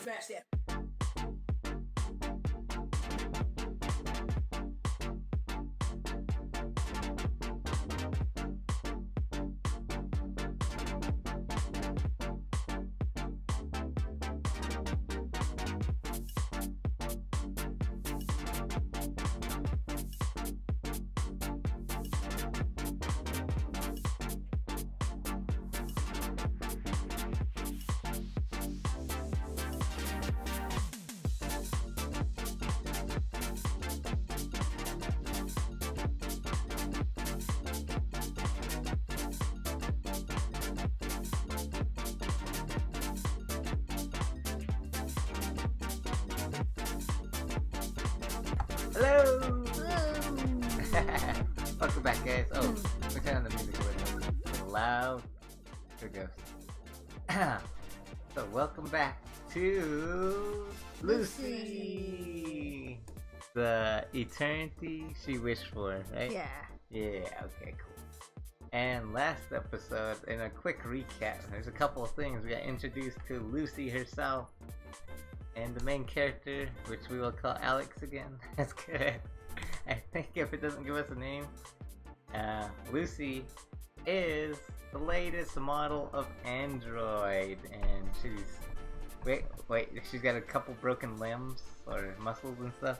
Smash that. Welcome back, guys. Oh, we turn on the music a little loud. Here it goes. So, welcome back to Lucy! The eternity she wished for, right? Yeah. Yeah, okay, cool. And last episode, in a quick recap, there's a couple of things. We got introduced to Lucy herself, and the main character, which we will call Alex again. That's good. I think if it doesn't give us a name, Lucy is the latest model of Android, and she's she's got a couple broken limbs or muscles and stuff.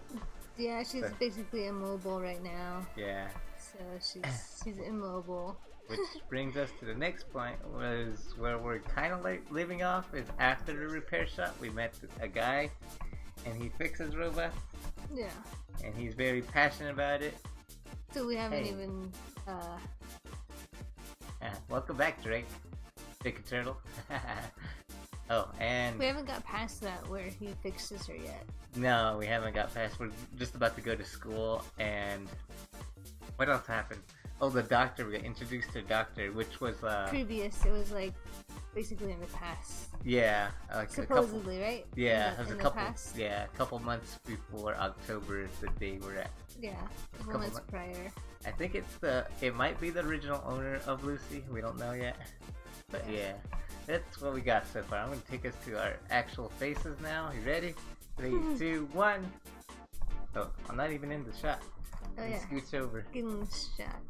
Yeah, she's basically immobile right now. Yeah. So she's immobile. Which brings us to the next point, was where we're kind of like living off is after the repair shop. We met a guy, and he fixes robots. Yeah. And he's very passionate about it. So we haven't even. Welcome back, Drake. Drake and Turtle. Oh, and we haven't got past that where he fixes her yet. No, we haven't got past. We're just about to go to school, and what else happened? Oh, the doctor. We got introduced to the doctor, which was previous. It was like basically in the past. Yeah, like supposedly, right? Yeah, it was a couple. Yeah, a couple months before October is the day we're at. Yeah, a couple months prior. I think it might be the original owner of Lucy. We don't know yet, but yeah, that's what we got so far. I'm gonna take us to our actual faces now. You ready? 3, 2, 1. Oh, I'm not even in the shot. Oh yeah. Scooch over. Give him a shot.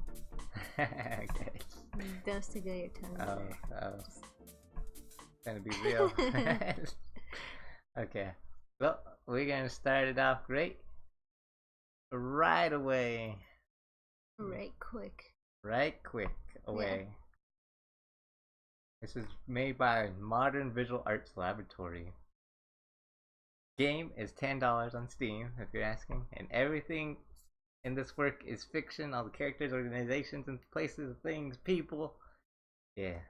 Okay. Don't stick out your tongue. Oh. Gonna be real. Okay. Well, we're gonna start it off great. Right away. Right quick. Right quick away. Yeah. This is made by Modern Visual Arts Laboratory. Game is $10 on Steam, if you're asking, and everything in this work is fiction. All the characters, organizations, and places, things, people. Yeah.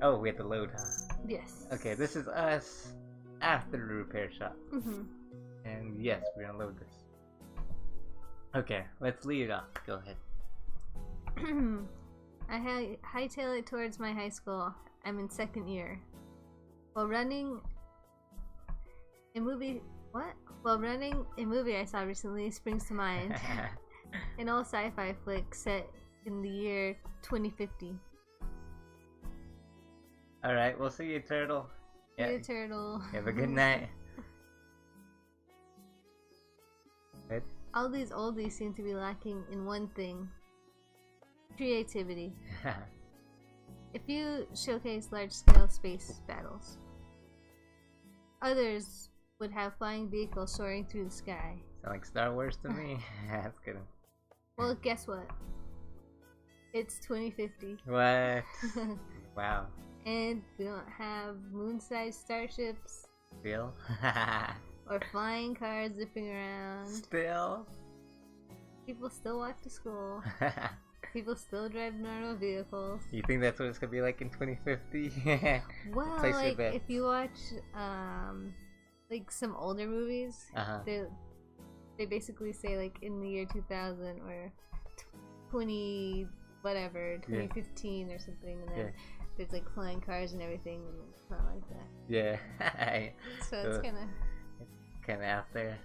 Oh, we have to load, huh? Yes. Okay, this is us after the repair shop. And yes, we're gonna load this. Okay, let's lead it off. Go ahead. I hightail it towards my high school. I'm in 2nd year. While running a movie I saw recently springs to mind. An old sci-fi flick set in the year 2050. Alright, we'll see you, Turtle. See you, Turtle. Have a good night. All these oldies seem to be lacking in one thing. Creativity. A few showcase large-scale space battles. Others would have flying vehicles soaring through the sky. Sound like Star Wars to me. That's good. Well, guess what? It's 2050. What? Wow. And we don't have moon-sized starships. Still? Or flying cars zipping around. Still? People still walk to school. People still drive normal vehicles. You think that's what it's gonna be like in 2050? Well, like if you watch like some older movies, they basically say like in the year 2000 or 2015 or something, and then there's like flying cars and everything, and it's not like that. Yeah. So it's kind of out there.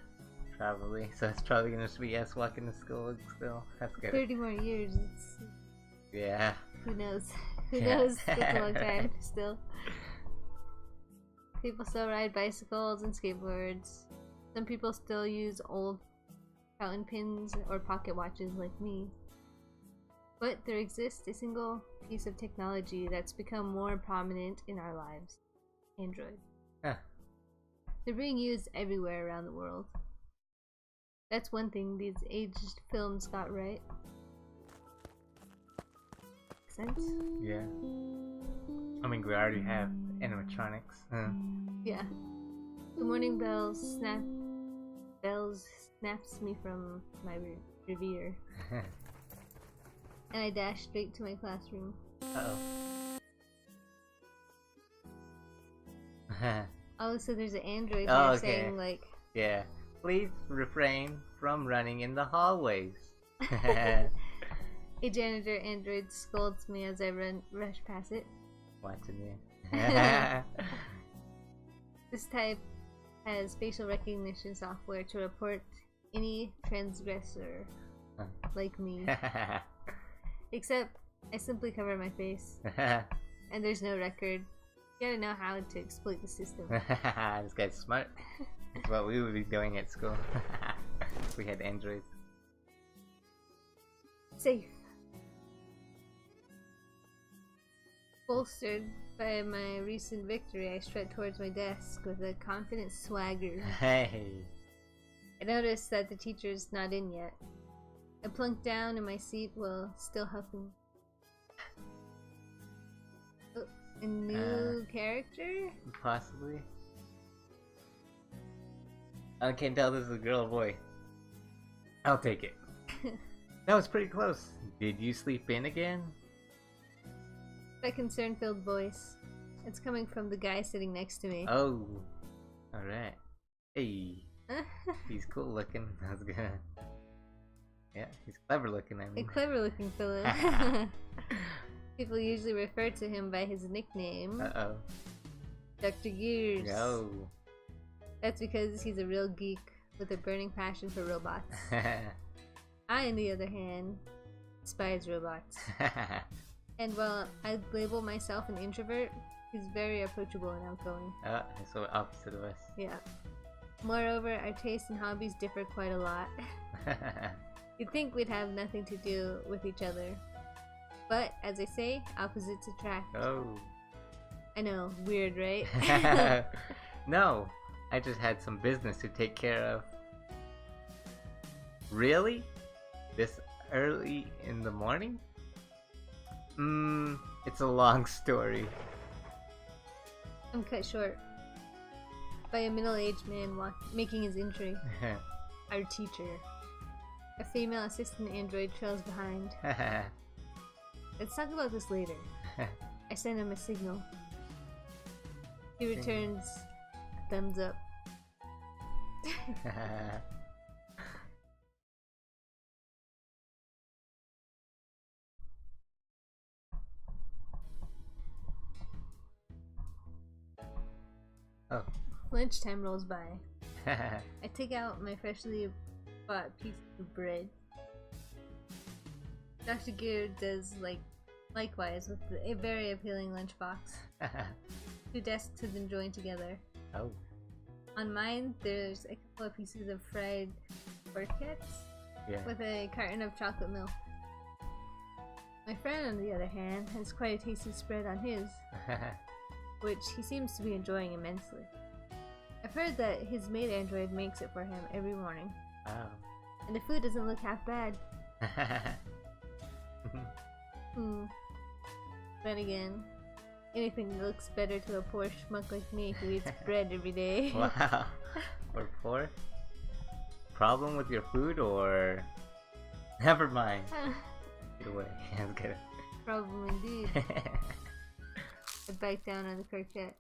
Probably. So it's probably gonna be us walking to school still. That's good. 30 more years. Yeah. Who knows? Who knows? It's a long time still. People still ride bicycles and skateboards. Some people still use old fountain pens or pocket watches like me. But there exists a single piece of technology that's become more prominent in our lives. Android. They're being used everywhere around the world. That's one thing these aged films got right. Makes sense? Yeah. I mean, we already have animatronics. Yeah. The morning bells snaps me from my reverie. And I dash straight to my classroom. Uh-oh. Oh, so there's an android there saying like... Yeah. Please refrain from running in the hallways. A janitor android scolds me as I rush past it. Watching you. This type has facial recognition software to report any transgressor like me. Except I simply cover my face, and there's no record. You gotta know how to exploit the system. This guy's smart. That's what we would be doing at school. If we had androids. Safe. Bolstered by my recent victory, I strut towards my desk with a confident swagger. Hey. I notice that the teacher's not in yet. I plunk down in my seat while still huffing. Oh, a new character? Possibly. I can't tell this is a girl or boy. I'll take it. That was pretty close. Did you sleep in again? A concern-filled voice. It's coming from the guy sitting next to me. Oh. Alright. Hey. He's cool looking. That's good. Yeah, he's clever looking, I A mean. clever-looking fellow. People usually refer to him by his nickname. Uh-oh. Dr. Gears. No. That's because he's a real geek with a burning passion for robots. I, on the other hand, despise robots. And while I label myself an introvert, he's very approachable and outgoing. So opposite of us. Yeah. Moreover, our tastes and hobbies differ quite a lot. You'd think we'd have nothing to do with each other. But, as I say, opposites attract. Oh. I know, weird, right? No, I just had some business to take care of. Really? This early in the morning? It's a long story. I'm cut short by a middle-aged man making his entry. Our teacher. A female assistant android trails behind. Let's talk about this later. I send him a signal. He returns a thumbs up. Oh. Lunchtime rolls by. I take out my freshly bought piece of bread. Dr. Gear does likewise with a very appealing lunchbox. 2 desks have been joined together. Oh. On mine, there's a couple of pieces of fried croquettes with a carton of chocolate milk. My friend, on the other hand, has quite a tasty spread on his, which he seems to be enjoying immensely. I've heard that his maid android makes it for him every morning. Wow. And the food doesn't look half bad. Then again, anything looks better to a poor schmuck like me who eats bread every day. Wow. Or poor? Problem with your food or... Never mind. Get away. I'm good. Problem indeed. I bite down on the croquette.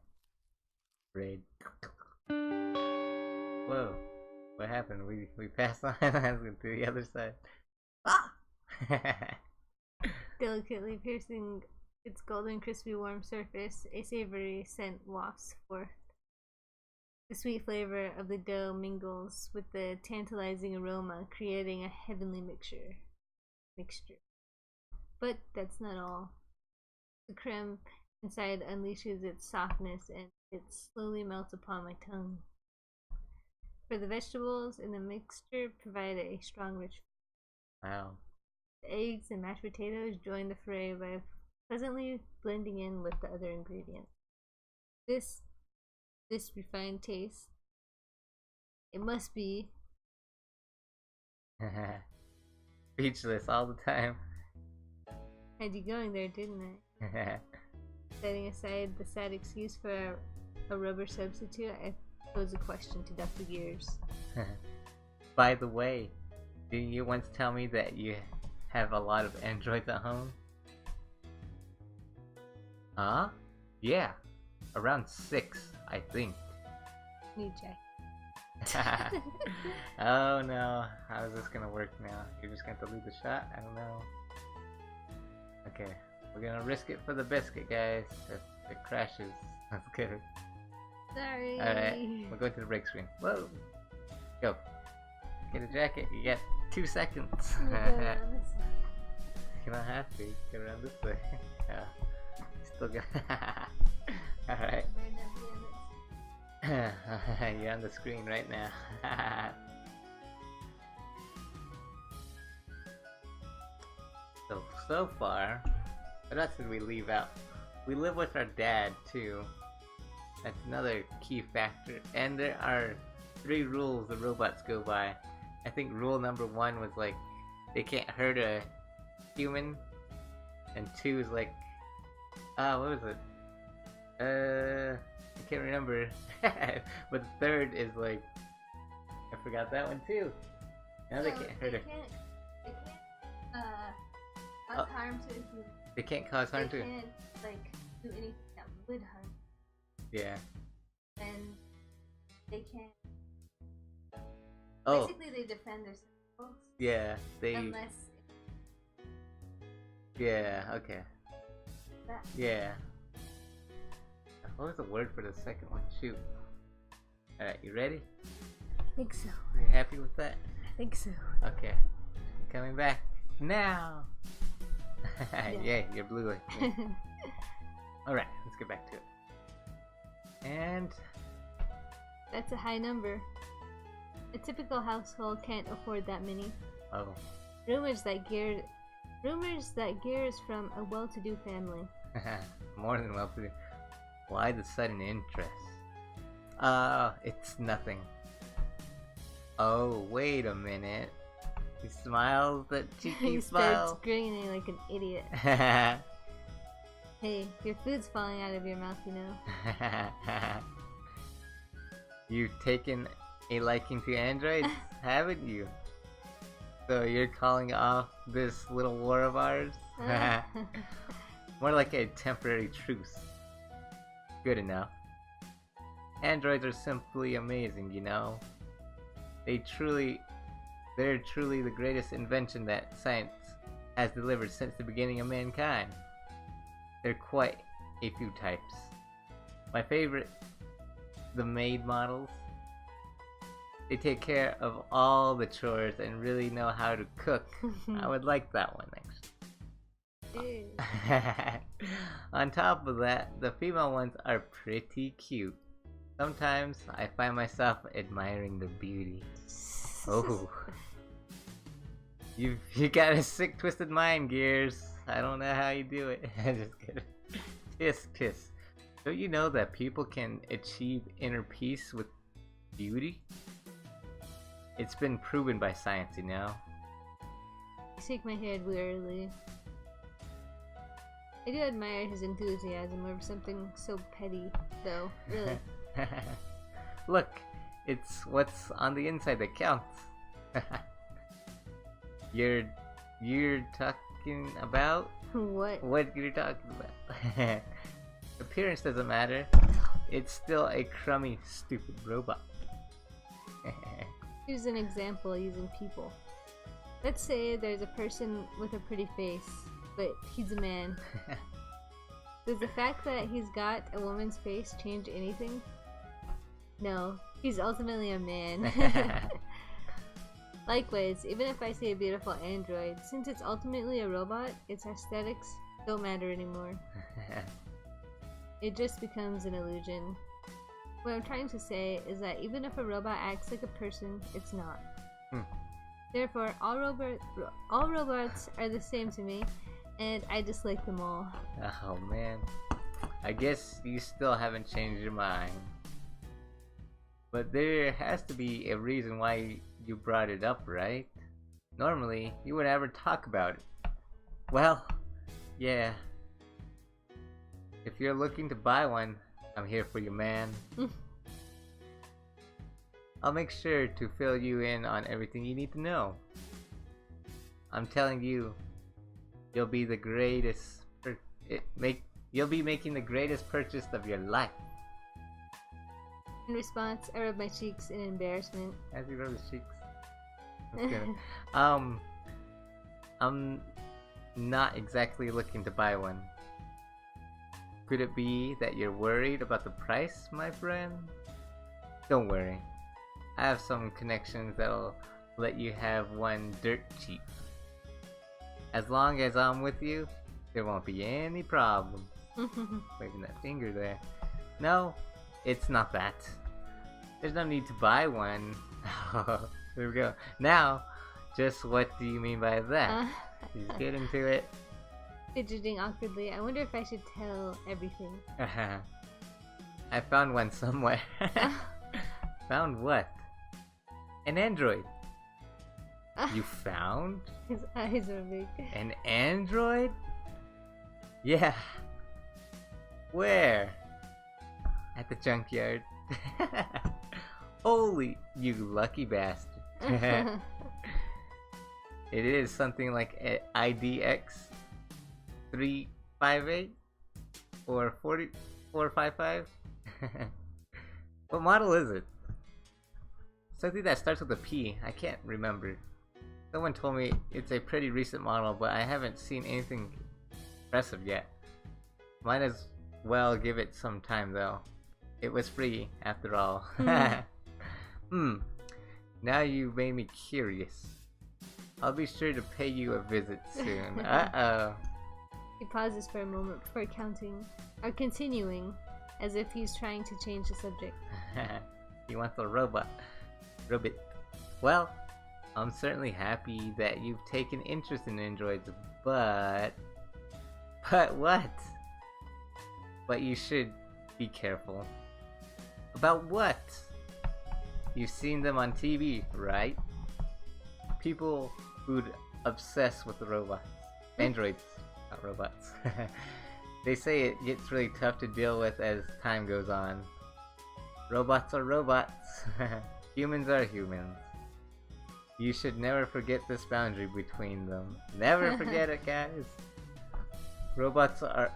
Raid. Whoa. What happened? We passed on. Let's go to the other side. Ah! Delicately piercing its golden crispy warm surface, a savory scent wafts forth. The sweet flavor of the dough mingles with the tantalizing aroma, creating a heavenly mixture. But that's not all. The creme inside unleashes its softness and it slowly melts upon my tongue. For the vegetables in the mixture provide a strong rich flavor. Wow. The eggs and mashed potatoes join the fray by pleasantly blending in with the other ingredients. This refined taste, it must be Speechless all the time. had you going there, didn't I? Setting aside the sad excuse for a rubber substitute, I pose a question to Dr. Gears. By the way, didn't you once tell me that you have a lot of androids at home? Huh? Yeah. Around 6, I think. Need check. Oh no, how is this gonna work now? You're just gonna have to lead the shot? I don't know. Okay, we're gonna risk it for the biscuit, guys. If it crashes, that's good. Sorry. Alright, we'll go to the break screen. Whoa! Go. Get a jacket, you get 2 seconds. You don't have to, you can run this way. Yeah. Still good. Alright. You're on the screen right now. So far, what else did we leave out? We live with our dad too. That's another key factor. And there are 3 rules the robots go by. I think rule number 1 was like, they can't hurt a human. And 2 is like, what was it? I can't remember. But the 3rd is like, I forgot that one too. Now they can't hurt her. They can't cause harm to a human. They can't cause harm to. They can't like do anything that would harm. Yeah. And they can't. Oh. Basically, they defend themselves. Yeah. They. Unless. Yeah. Okay. That. Yeah. What was the word for the second one? Shoot. Alright, you ready? I think so. You happy with that? I think so. Okay. Coming back now. Yeah, you're blue like me. Alright, let's get back to it. And that's a high number. A typical household can't afford that many. oh. Rumors that Gear is from a well-to-do family. More than well to do. Why the sudden interest? It's nothing. Oh, wait a minute. He smiles that cheeky He smile. starts grinning like an idiot. Hey, your food's falling out of your mouth, you know. You've taken a liking to androids, haven't you? So you're calling off this little war of ours? More like a temporary truce. Good enough. Androids are simply amazing, you know. They're truly the greatest invention that science has delivered since the beginning of mankind. They're quite a few types. My favorite, the maid models. They take care of all the chores and really know how to cook. I would like that one next. On top of that, the female ones are pretty cute. Sometimes I find myself admiring the beauty. Oh. You got a sick, twisted mind, Gears. I don't know how you do it. Just kidding. Piss. Don't you know that people can achieve inner peace with beauty? It's been proven by science, you know? I shake my head wearily. I do admire his enthusiasm over something so petty, though, really. Look, it's what's on the inside that counts. You're talking about? What? What you're talking about? Appearance doesn't matter. It's still a crummy, stupid robot. Here's an example using people. Let's say there's a person with a pretty face, but he's a man. Does the fact that he's got a woman's face change anything? No, he's ultimately a man. Likewise, even if I see a beautiful android, since it's ultimately a robot, its aesthetics don't matter anymore. It just becomes an illusion. What I'm trying to say is that even if a robot acts like a person, it's not. Therefore, all robots are the same to me, and I dislike them all. Oh man, I guess you still haven't changed your mind. But there has to be a reason why you brought it up, right? Normally, you would never talk about it. Well, yeah. If you're looking to buy one, I'm here for you, man. I'll make sure to fill you in on everything you need to know. I'm telling you, you'll be the greatest. You'll be making the greatest purchase of your life. In response, I rub my cheeks in embarrassment. As he rubs his cheeks. That's good. I'm not exactly looking to buy one. Could it be that you're worried about the price, my friend? Don't worry. I have some connections that'll let you have one dirt cheap. As long as I'm with you, there won't be any problem. Waving that finger there. No, it's not that. There's no need to buy one. There we go. Now, just what do you mean by that? Just get into it. Fidgeting awkwardly, I wonder if I should tell everything. I found one somewhere. Found what? An android. You found? His eyes are big. An android? Yeah. Where? At the junkyard. Holy, you lucky bastard. It is something like an IDX 358 or 4455. What model is it? Something that starts with a P. I can't remember. Someone told me it's a pretty recent model, but I haven't seen anything impressive yet. Might as well give it some time though. It was free after all. Now you made me curious. I'll be sure to pay you a visit soon. Uh-oh. He pauses for a moment before continuing, as if he's trying to change the subject. He wants a robot. Ribbit. Well, I'm certainly happy that you've taken interest in androids, but what? But you should be careful. About what? You've seen them on TV, right? People who'd obsess with the robots. Androids, not robots. They say it gets really tough to deal with as time goes on. Robots are robots. Humans are humans. You should never forget this boundary between them. Never forget it, guys. Robots are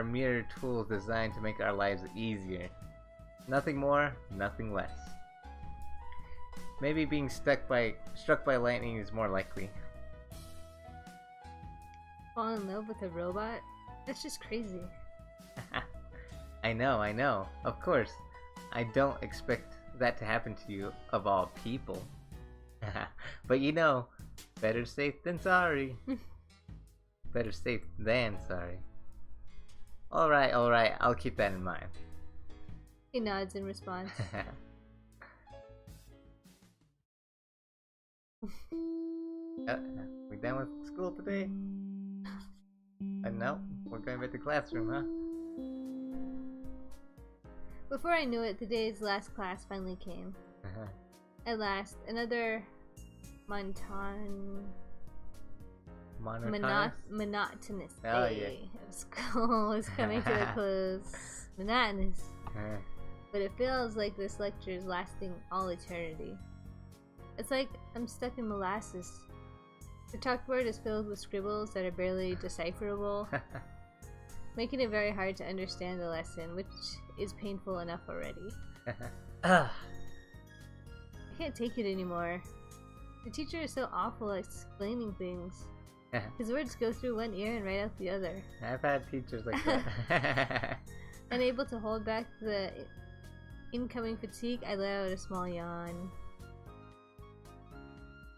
mere tools designed to make our lives easier. Nothing more, nothing less. Maybe being struck by lightning is more likely. Fall in love with a robot? That's just crazy. I know. Of course, I don't expect that to happen to you, of all people. But you know, better safe than sorry. Better safe than sorry. Alright, I'll keep that in mind. He nods in response. We done with school today? No, we're going back to the classroom, huh? Before I knew it, the day's last class finally came. At last, another monotonous day of school is coming to a close. Monotonous. But it feels like this lecture is lasting all eternity. It's like I'm stuck in molasses. The chalkboard is filled with scribbles that are barely decipherable, making it very hard to understand the lesson, which is painful enough already. I can't take it anymore. The teacher is so awful at explaining things. His words go through one ear and right out the other. I've had teachers like that. Unable to hold back the incoming fatigue, I let out a small yawn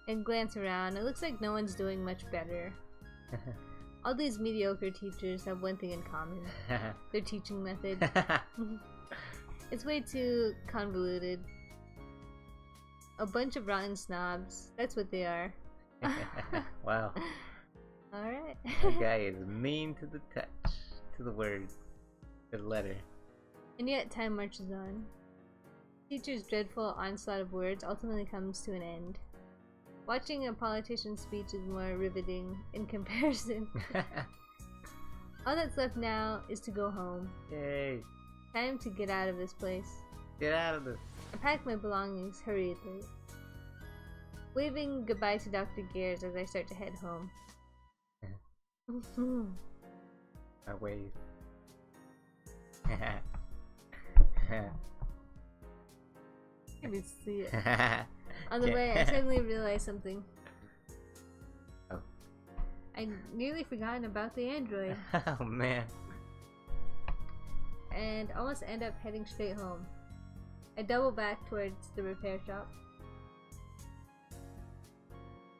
and glance around. It looks like no one's doing much better. All these mediocre teachers have one thing in common. Their teaching method. It's way too convoluted. A bunch of rotten snobs. That's what they are. Wow. Alright. That guy is mean to the touch. To the word. To the letter. And yet time marches on. Teacher's dreadful onslaught of words ultimately comes to an end. Watching a politician's speech is more riveting in comparison. All that's left now is to go home. Yay. Time to get out of this place. Get out of this. I pack my belongings hurriedly, waving goodbye to Dr. Gears as I start to head home. I wave. I can see it. On the way, I suddenly realized something. Oh. I nearly forgotten about the android. Oh man. And almost end up heading straight home. I double back towards the repair shop.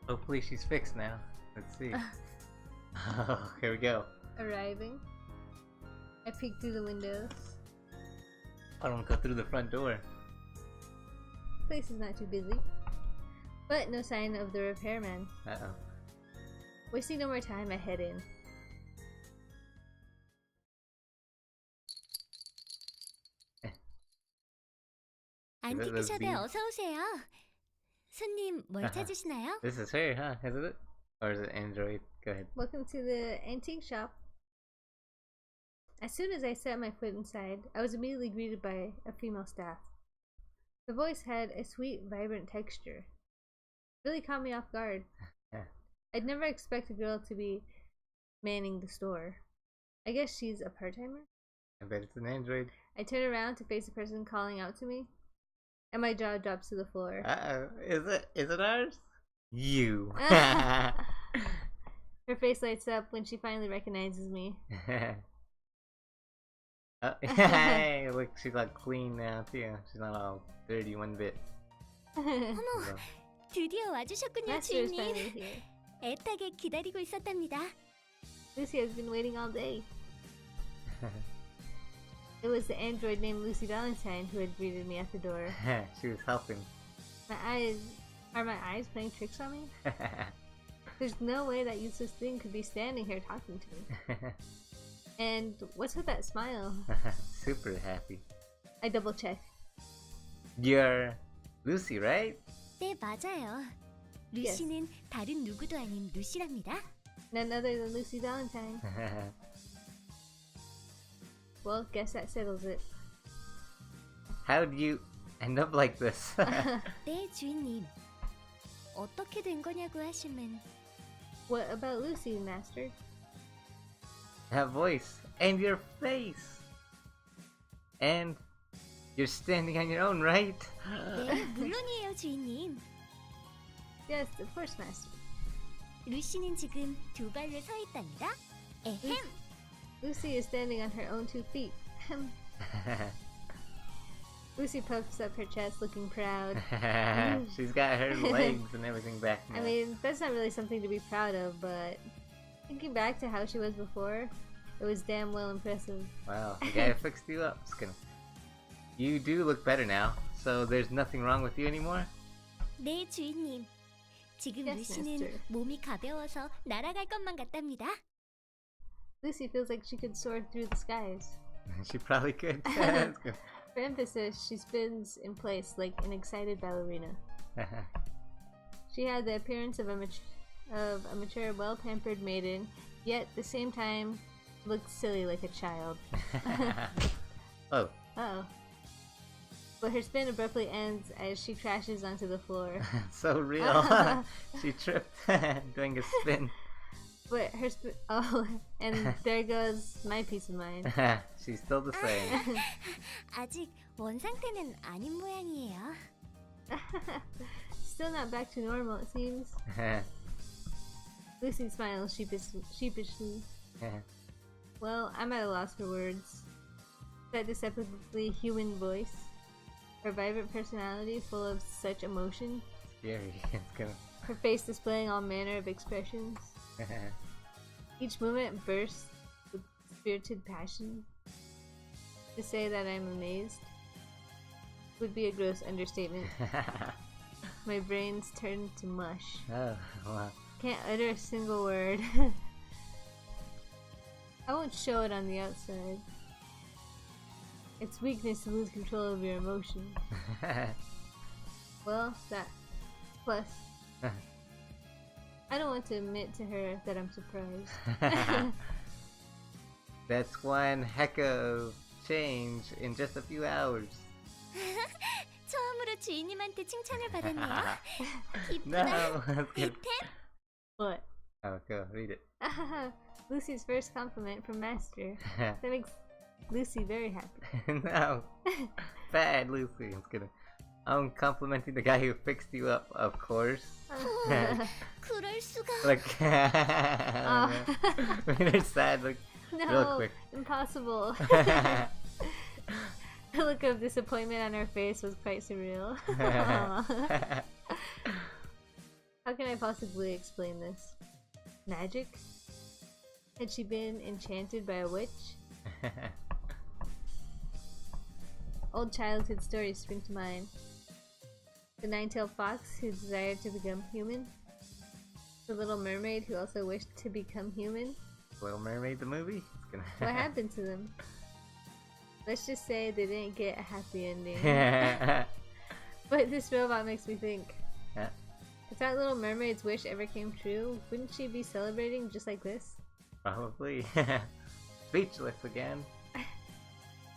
Hopefully she's fixed now. Let's see. Oh, here we go. Arriving, I peek through the windows. I don't go through the front door. Place is not too busy. But no sign of the repairman. Uh-oh. Wasting no more time, I head in. 안티크샵에 어서 오세요. 손님 뭘 찾으시나요? This is her, huh? Isn't it? Or is it Android? Go ahead. Welcome to the antique shop. As soon as I set my foot inside, I was immediately greeted by a female staff. The voice had a sweet, vibrant texture. Really caught me off guard. I'd never expect a girl to be manning the store. I guess she's a part-timer? I bet it's an Android. I turn around to face the person calling out to me, and my jaw drops to the floor. Uh-oh. Is it ours? You. Her face lights up when she finally recognizes me. Oh, hey, look, she's like clean now too. She's not all dirty one bit. 어머, 드디어 와주셨군요, Master is 주인님. finally here. 애타게 기다리고 있었답니다. Lucy has been waiting all day. It was the android named Lucy Valentine who had greeted me at the door. She was helping. Are my eyes playing tricks on me? There's no way that useless thing could be standing here talking to me. And what's with that smile? Super happy. I double check. You're Lucy, right? 네, 맞아요. 루시는 다른 누구도 아닌 루시랍니다. None other than Lucy Valentine. Well, guess that settles it. How'd you end up like this? 네, 주인님. 어떻게 된 거냐고 하시면 What about Lucy, Master? That voice and your face. And you're standing on your own, right? 네, 물론이에요, 주인님. Yes, of course, Master. 루시는 지금 두 발로 서 있답니다. 에헴. Lucy is standing on her own 2 feet. Lucy puffs up her chest, looking proud. She's got her legs and everything back now. I mean, that's not really something to be proud of, but thinking back to how she was before, it was damn well impressive. Wow, the guy fixed you up. Just gonna... You do look better now, so there's nothing wrong with you anymore? 네, 주인님. 지금 Yes, 루시는 Master. 몸이 가벼워서 날아갈 것만 같답니다. Lucy feels like she could soar through the skies. She probably could. That's good. For emphasis, she spins in place like an excited ballerina. She had the appearance of a mature, well-pampered maiden, yet at the same time looked silly like a child. Oh. Uh-oh. But her spin abruptly ends as she crashes onto the floor. So real. She tripped doing a spin. But her oh, and there goes my peace of mind. She's still the same. 아직 원 상태는 아닌 모양이에요. Still not back to normal, it seems. Lucy smiles sheepishly. Well, I'm at a loss for words. That deceptively human voice, her vibrant personality full of such emotion, Scary. It's gonna... her face displaying all manner of expressions. Each movement bursts with spirited passion. To say that I'm amazed would be a gross understatement. My brain's turned to mush. Oh, wow. Can't utter a single word. I won't show it on the outside. It's weakness to lose control of your emotions. Well, that plus I don't want to admit to her that I'm surprised. That's one heck of change in just a few hours. 처음으로 주인님한테 칭찬을 받았네요. No! 이템? What? Oh, go, read it. Lucy's first compliment from Master. That makes Lucy very happy. No! Bad Lucy. It's gonna... I'm complimenting the guy who fixed you up, of course. 그럴 수가. Look, made her sad. Look, real No, quick. impossible. The look of disappointment on her face was quite surreal. How can I possibly explain this? Magic? Had she been enchanted by a witch? Old childhood stories spring to mind. The nine-tailed fox who desired to become human. The little mermaid who also wished to become human. Little Mermaid the movie? What happened to them? Let's just say they didn't get a happy ending. But this robot makes me think. Yeah. If that little mermaid's wish ever came true, wouldn't she be celebrating just like this? Probably. Speechless again.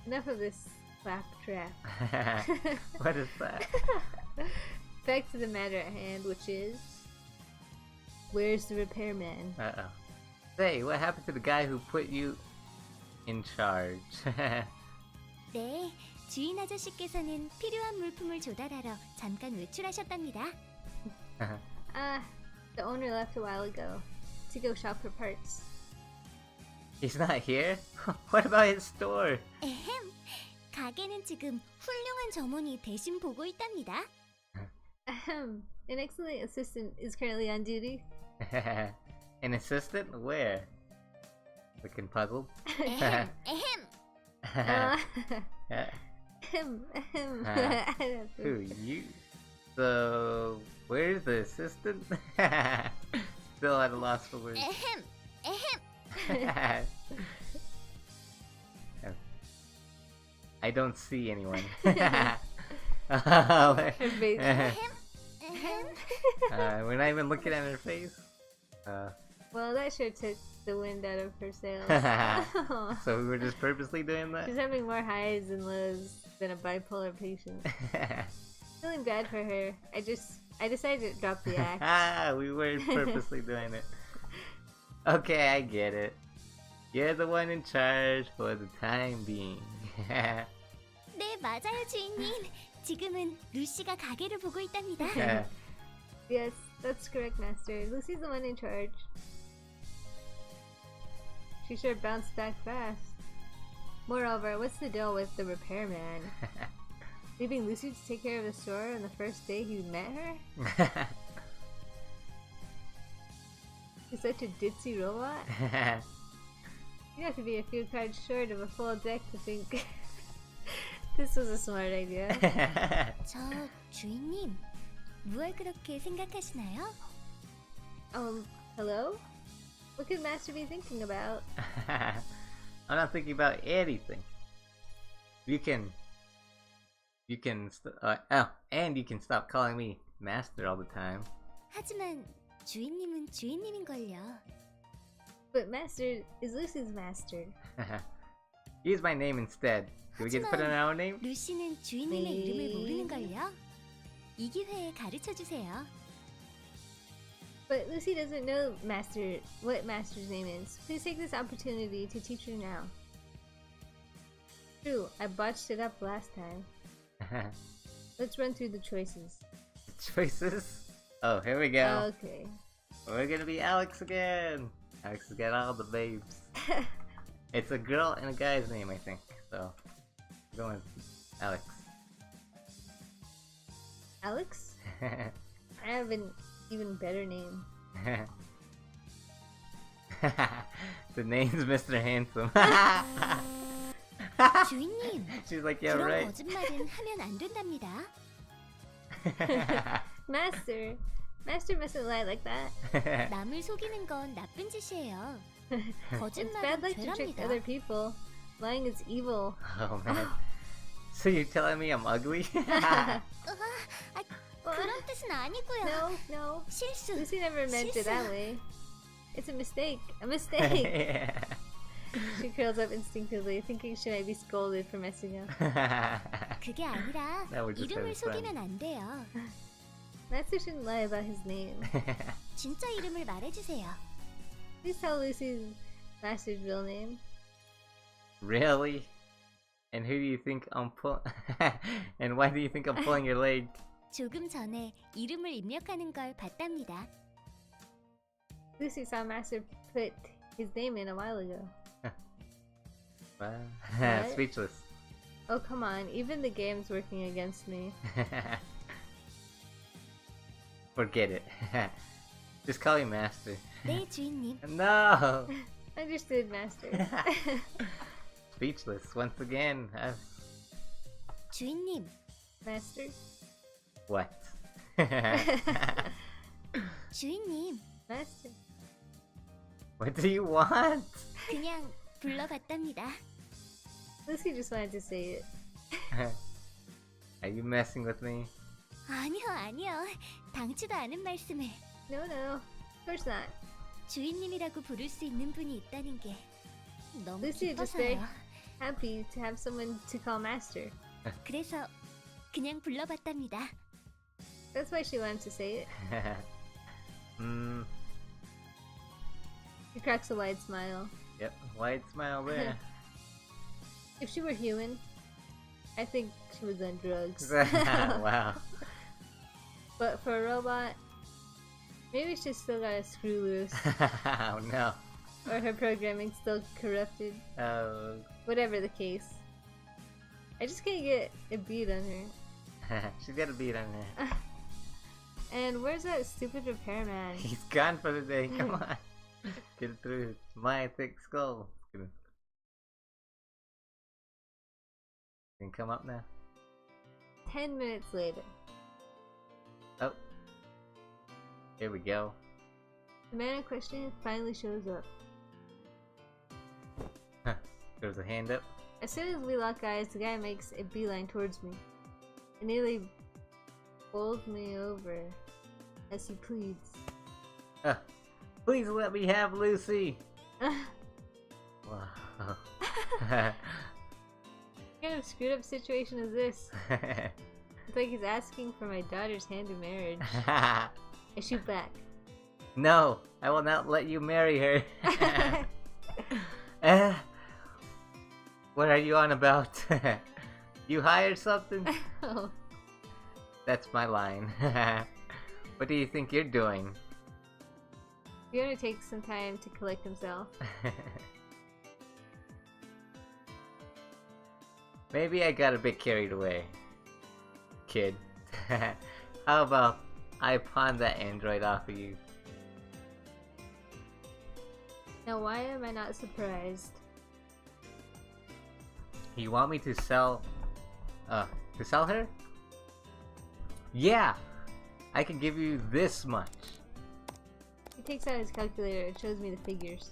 Enough of this claptrap. What is that? Back to the matter at hand, which is... Where's the repairman? Uh-oh. Say, what happened to the guy who put you in charge? 네, 주인 아저씨께서는 필요한 물품을 조달하러 잠깐 외출하셨답니다. The owner left a while ago to go shop for parts. He's not here? What about his store? 에헴, 가게는 지금 훌륭한 점원이 대신 보고 있답니다. Ahem. An excellent assistant is currently on duty. An assistant? Where? Looking puzzled. 에헴, 에헴. Who, you? So, where's the assistant? Still at a loss for words. 에헴, 에헴. I don't see anyone. Her face. 에헴, 에헴. We're not even looking at her face. Well, that sure took the wind out of her sails. So we were just purposely doing that? She's having more highs and lows than a bipolar patient. Feeling bad for her. I decided to drop the act. We weren't purposely doing it. Okay, I get it. You're the one in charge for the time being. 네, 맞아요, 주인님. 지금은 루시가 가게를 보고 있답니다. Yes, that's correct, Master. Lucy's the one in charge. She sure bounced back fast. Moreover, what's the deal with the repairman? Leaving Lucy to take care of the store on the first day he met her? He's such a ditzy robot. You have to be a few cards short of a full deck to think this was a smart idea. 저 주인님, 뭘 그렇게 생각하시나요? Hello? What could Master be thinking about? I'm not thinking about anything. You can and you can stop calling me Master all the time. 하지만 주인님은 주인님인걸요. But Master is Lucy's master. Use my name instead. Do we get to put in our name? 루시는 주인님의 이름을 모르는걸요. 이 기회에 가르쳐주세요. But Lucy doesn't know what Master's name is. Please take this opportunity to teach her now. True, I botched it up last time. Let's run through the choices. Choices? Oh, here we go. Okay. We're gonna be Alex again. Alex has got all the babes. It's a girl and a guy's name, I think. So, we're going with Alex. Alex? I have an even better name. The name's Mr. Handsome. 주인님, She's like, yeah, 그런 right. 거짓말은 하면 안 된답니다. Master mustn't lie like that. 남을 속이는 건 나쁜 짓이에요. It's bad 거짓말은 luck to trick other 죄랍니다. people. Lying is evil. Oh man. So you're telling me I'm ugly? 그런 뜻은 아니고요. No. 실수. Lucy never meant it that 실수. way. It's a mistake. A mistake. Yeah. She curls up instinctively, thinking she might be scolded for messing up. 그게 아니라 That would just 이름을 have fun. 속이면 안 돼요. Master shouldn't lie about his name. 진짜 이름을 말해주세요. Please tell Lucy's Master's real name. Really? And who do you think I'm pull? And why do you think I'm pulling your leg? 조금 전에 이름을 입력하는 걸 봤답니다. Lucy saw Master put his name in a while ago. Wow. What? Speechless. Oh, come on. Even the game's working against me. Forget it. Just call me Master. 네, 주인님. No! Understood, Master. Speechless once again. 주인님. Master? What? 주인님. Master? What do you want? 그냥 불러봤답니다. Lucy just wanted to say it. Are you messing with me? 아니요. 당치도 않은 말씀을. No, of course not. 주인님이라고 부를 수 있는 분이 있다는 게 너무 Lucy just very 기뻐서요. happy to have someone to call Master. 그래서 그냥 불러봤답니다. That's why she wanted to say it. She cracks a wide smile. Yep, wide smile there. If she were human, I think she was on drugs. Wow. But for a robot, maybe she's still got a screw loose. Oh no. Or her programming's still corrupted. Oh. Whatever the case. I just can't get a beat on her. She's got a beat on her. And where's that stupid repairman? He's gone for the day, come on. Get it through my thick skull. Can come up now. 10 minutes later. Oh. Here we go. The man in question finally shows up. There's a hand up. As soon as we lock eyes, the guy makes a beeline towards me. And nearly bowls me over as he pleads. Please let me have Lucy! Wow. What kind of screwed up situation is this? It's like he's asking for my daughter's hand in marriage. I shoot back. No, I will not let you marry her. What are you on about? You hired something? Oh. That's my line. What do you think you're doing? Fiona takes some time to collect himself. Maybe I got a bit carried away, kid. How about I pawn that android off of you? Now why am I not surprised? You want me to sell her? Yeah! I can give you this much. He takes out his calculator and shows me the figures.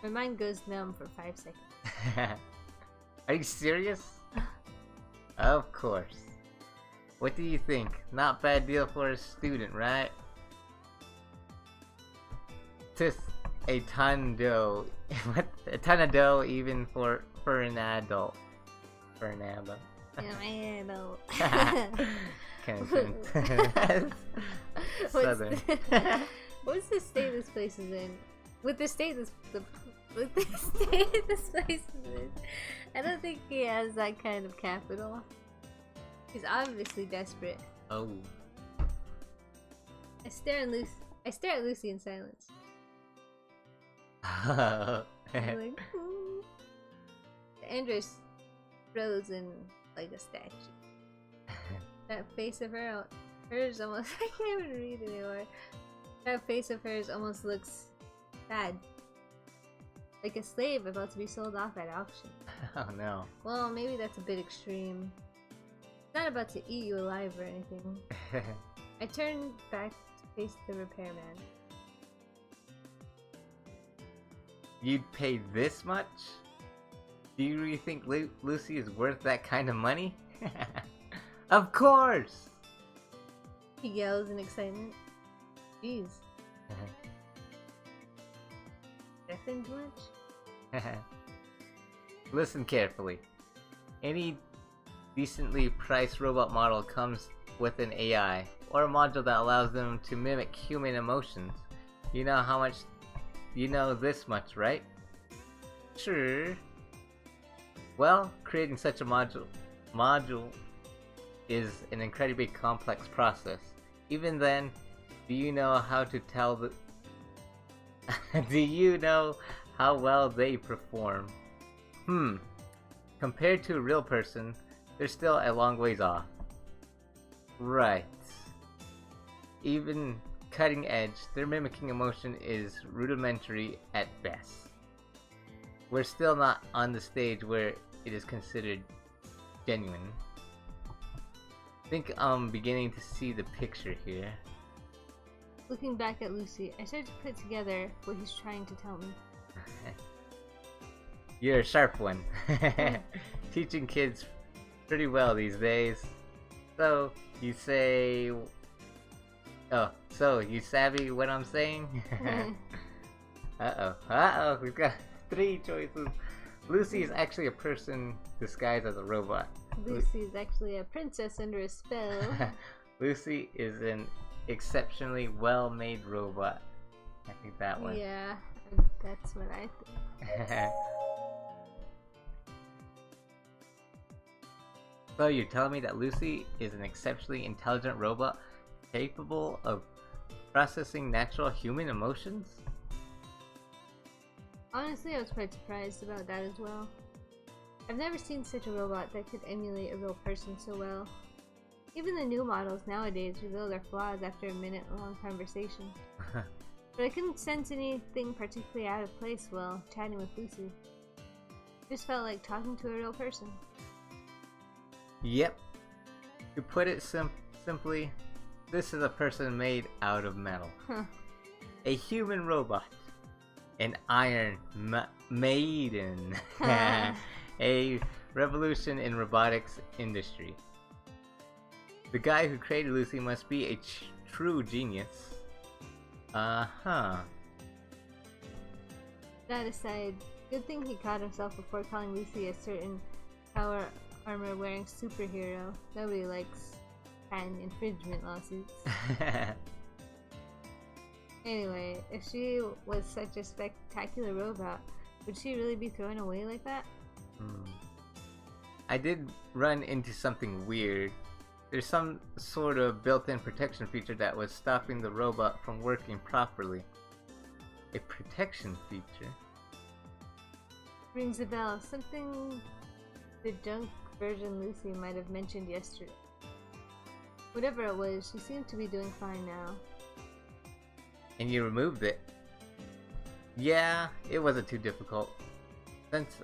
My mind goes numb for 5 seconds. Are you serious? Of course. What do you think? Not bad deal for a student, right? Just a ton dough. What? A ton of dough even for an adult. For an adult. Yeah, my adult. Southern. What's the state this place is in? With the state this state this place is in, I don't think he has that kind of capital. He's obviously desperate. Oh. I stare at Lucy in silence. Oh. I'm like, "Ooh." The android's frozen like a statue. That face of hers almost I can't even read anymore. That face of hers almost looks sad. Like a slave about to be sold off at auction. Oh no. Well, maybe that's a bit extreme. It's not about to eat you alive or anything. I turn back to face the repairman. You'd pay this much? Do you really think Lucy is worth that kind of money? Of course! He yells in excitement. Jeez. Nothing much? Listen carefully. Any decently priced robot model comes with an AI, or a module that allows them to mimic human emotions. You know how much... You know this much, right? Sure. Well, creating such a module is an incredibly complex process. Even then, do you know how to tell the do you know how well they perform? Compared to a real person, they're still a long ways off. Right. Even cutting edge, their mimicking emotion is rudimentary at best. We're still not on the stage where it is considered genuine. I think I'm beginning to see the picture here. Looking back at Lucy, I started to put together what he's trying to tell me. You're a sharp one. Teaching kids pretty well these days. So, you say... Oh, so you savvy what I'm saying? Uh-oh, we've got 3 choices. Lucy is actually a person disguised as a robot. Lucy is actually a princess under a spell. Lucy is an exceptionally well-made robot. I think that one. Yeah, that's what I think. So you're telling me that Lucy is an exceptionally intelligent robot capable of processing natural human emotions? Honestly, I was quite surprised about that as well. I've never seen such a robot that could emulate a real person so well. Even the new models nowadays reveal their flaws after a minute-long conversation. But I couldn't sense anything particularly out of place while chatting with Lucy. It just felt like talking to a real person. Yep. To put it simply, this is a person made out of metal. A human robot. An iron maiden. A revolution in robotics industry. The guy who created Lucy must be a true genius. Uh-huh. That aside, good thing he caught himself before calling Lucy a certain power armor wearing superhero. Nobody likes patent infringement lawsuits. Anyway, if she was such a spectacular robot, would she really be thrown away like that? I did run into something weird. There's some sort of built-in protection feature that was stopping the robot from working properly. A protection feature? Rings a bell. Something the junk version Lucy might have mentioned yesterday. Whatever it was, she seemed to be doing fine now. And you removed it? Yeah, it wasn't too difficult. Since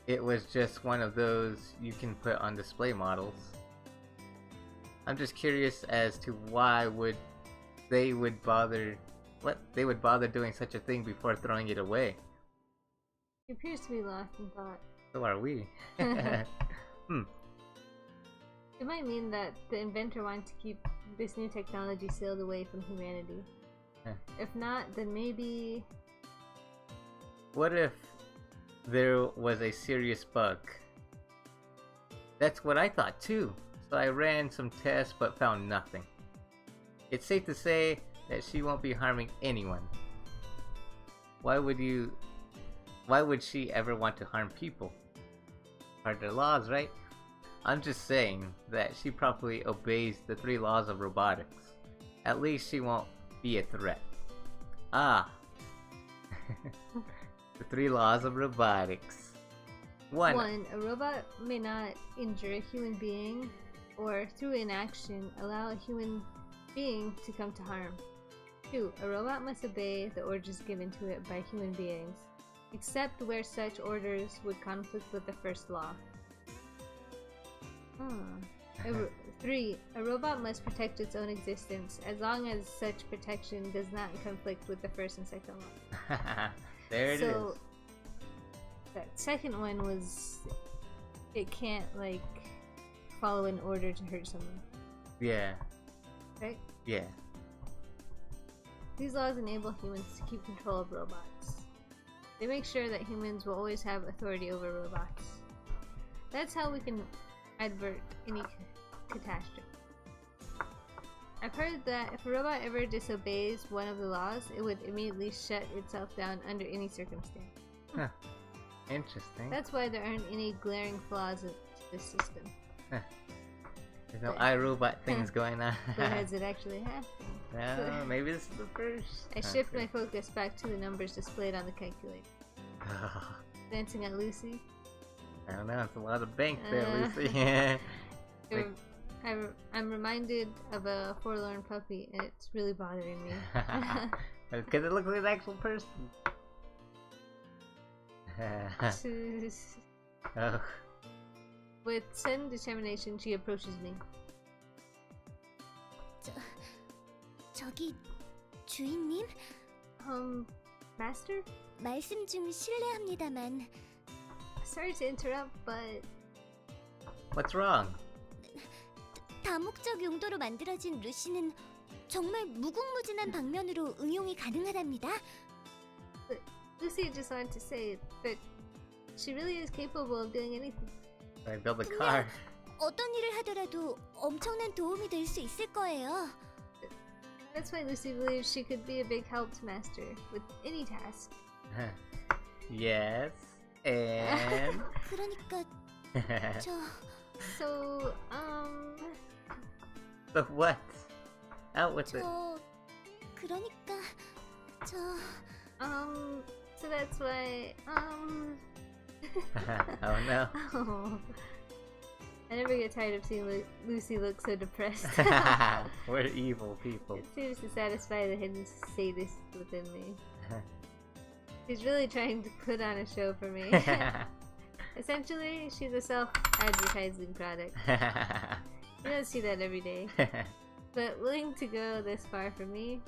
it was just one of those you can put on display models. I'm just curious as to why they would bother doing such a thing before throwing it away. He appears to be lost in thought. So are we. It might mean that the inventor wanted to keep this new technology sealed away from humanity. If not, then maybe... What if there was a serious bug? That's what I thought too. So I ran some tests but found nothing. It's safe to say that she won't be harming anyone. Why would she ever want to harm people? Are there laws, right? I'm just saying that she probably obeys the 3 laws of robotics. At least she won't be a threat. Ah! The 3 laws of robotics. 1. A robot may not injure a human being or through inaction allow a human being to come to harm. 2. A robot must obey the orders given to it by human beings, except where such orders would conflict with the first law. 3. A robot must protect its own existence, as long as such protection does not conflict with the first and second law. There it is. So, that second one was, it can't, like, follow an order to hurt someone. Yeah. Right? Yeah. These laws enable humans to keep control of robots. They make sure that humans will always have authority over robots. That's how we can avert any catastrophe. I've heard that if a robot ever disobeys one of the laws, it would immediately shut itself down under any circumstance. Huh. Interesting. That's why there aren't any glaring flaws in this system. There's no iRobot things going on. But has it actually happened? Well, maybe this is the first. I shift my focus back to the numbers displayed on the calculator. Glancing at Lucy. I don't know, it's a lot of bank there, Lucy. I'm reminded of a forlorn puppy, and it's really bothering me. Because it looks like an actual person. Oh. With sudden determination, she approaches me. 저기 주인님? Master? 말씀 중 실례합니다만 Sorry to interrupt, but What's wrong? 다목적 용도로 만들어진 루시는 정말 무궁무진한 방면으로 응용이 가능하답니다. Lucy just wanted to say that she really is capable of doing anything. I built a car. 어떤 일을 하더라도 엄청난 도움이 될 수 있을 거예요. That's why Lucy believes she could be a big help to Master with any task. Yes, and... 그러니까 So, So what? Out with it. 그러니까 so that's why, Oh no. Oh. I never get tired of seeing Lucy look so depressed. We're evil people. It seems to satisfy the hidden sadist within me. She's really trying to put on a show for me. Essentially, she's a self-advertising product. You don't see that every day. But willing to go this far for me,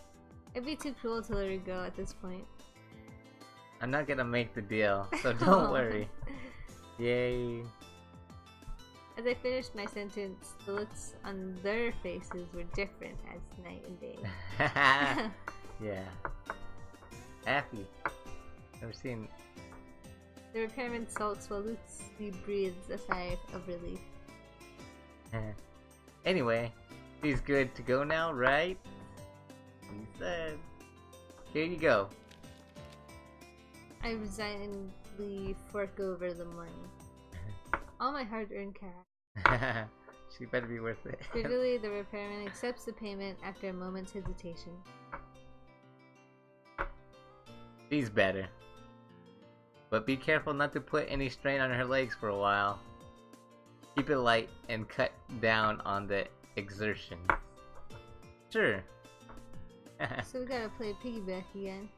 it'd be too cruel to let her go at this point. I'm not gonna make the deal, so don't worry. Yay. As I finished my sentence, the looks on their faces were different as night and day. Yeah. Happy. Never seen... The repairman sulks while Lucy breathes a sigh of relief. Anyway, she's good to go now, right? He said. Here you go. I resignedly fork over the money. All my hard-earned cash. She better be worth it. Greedily, the repairman accepts the payment after a moment's hesitation. She's better. But be careful not to put any strain on her legs for a while. Keep it light and cut down on the exertion. Sure. So we gotta play piggyback again.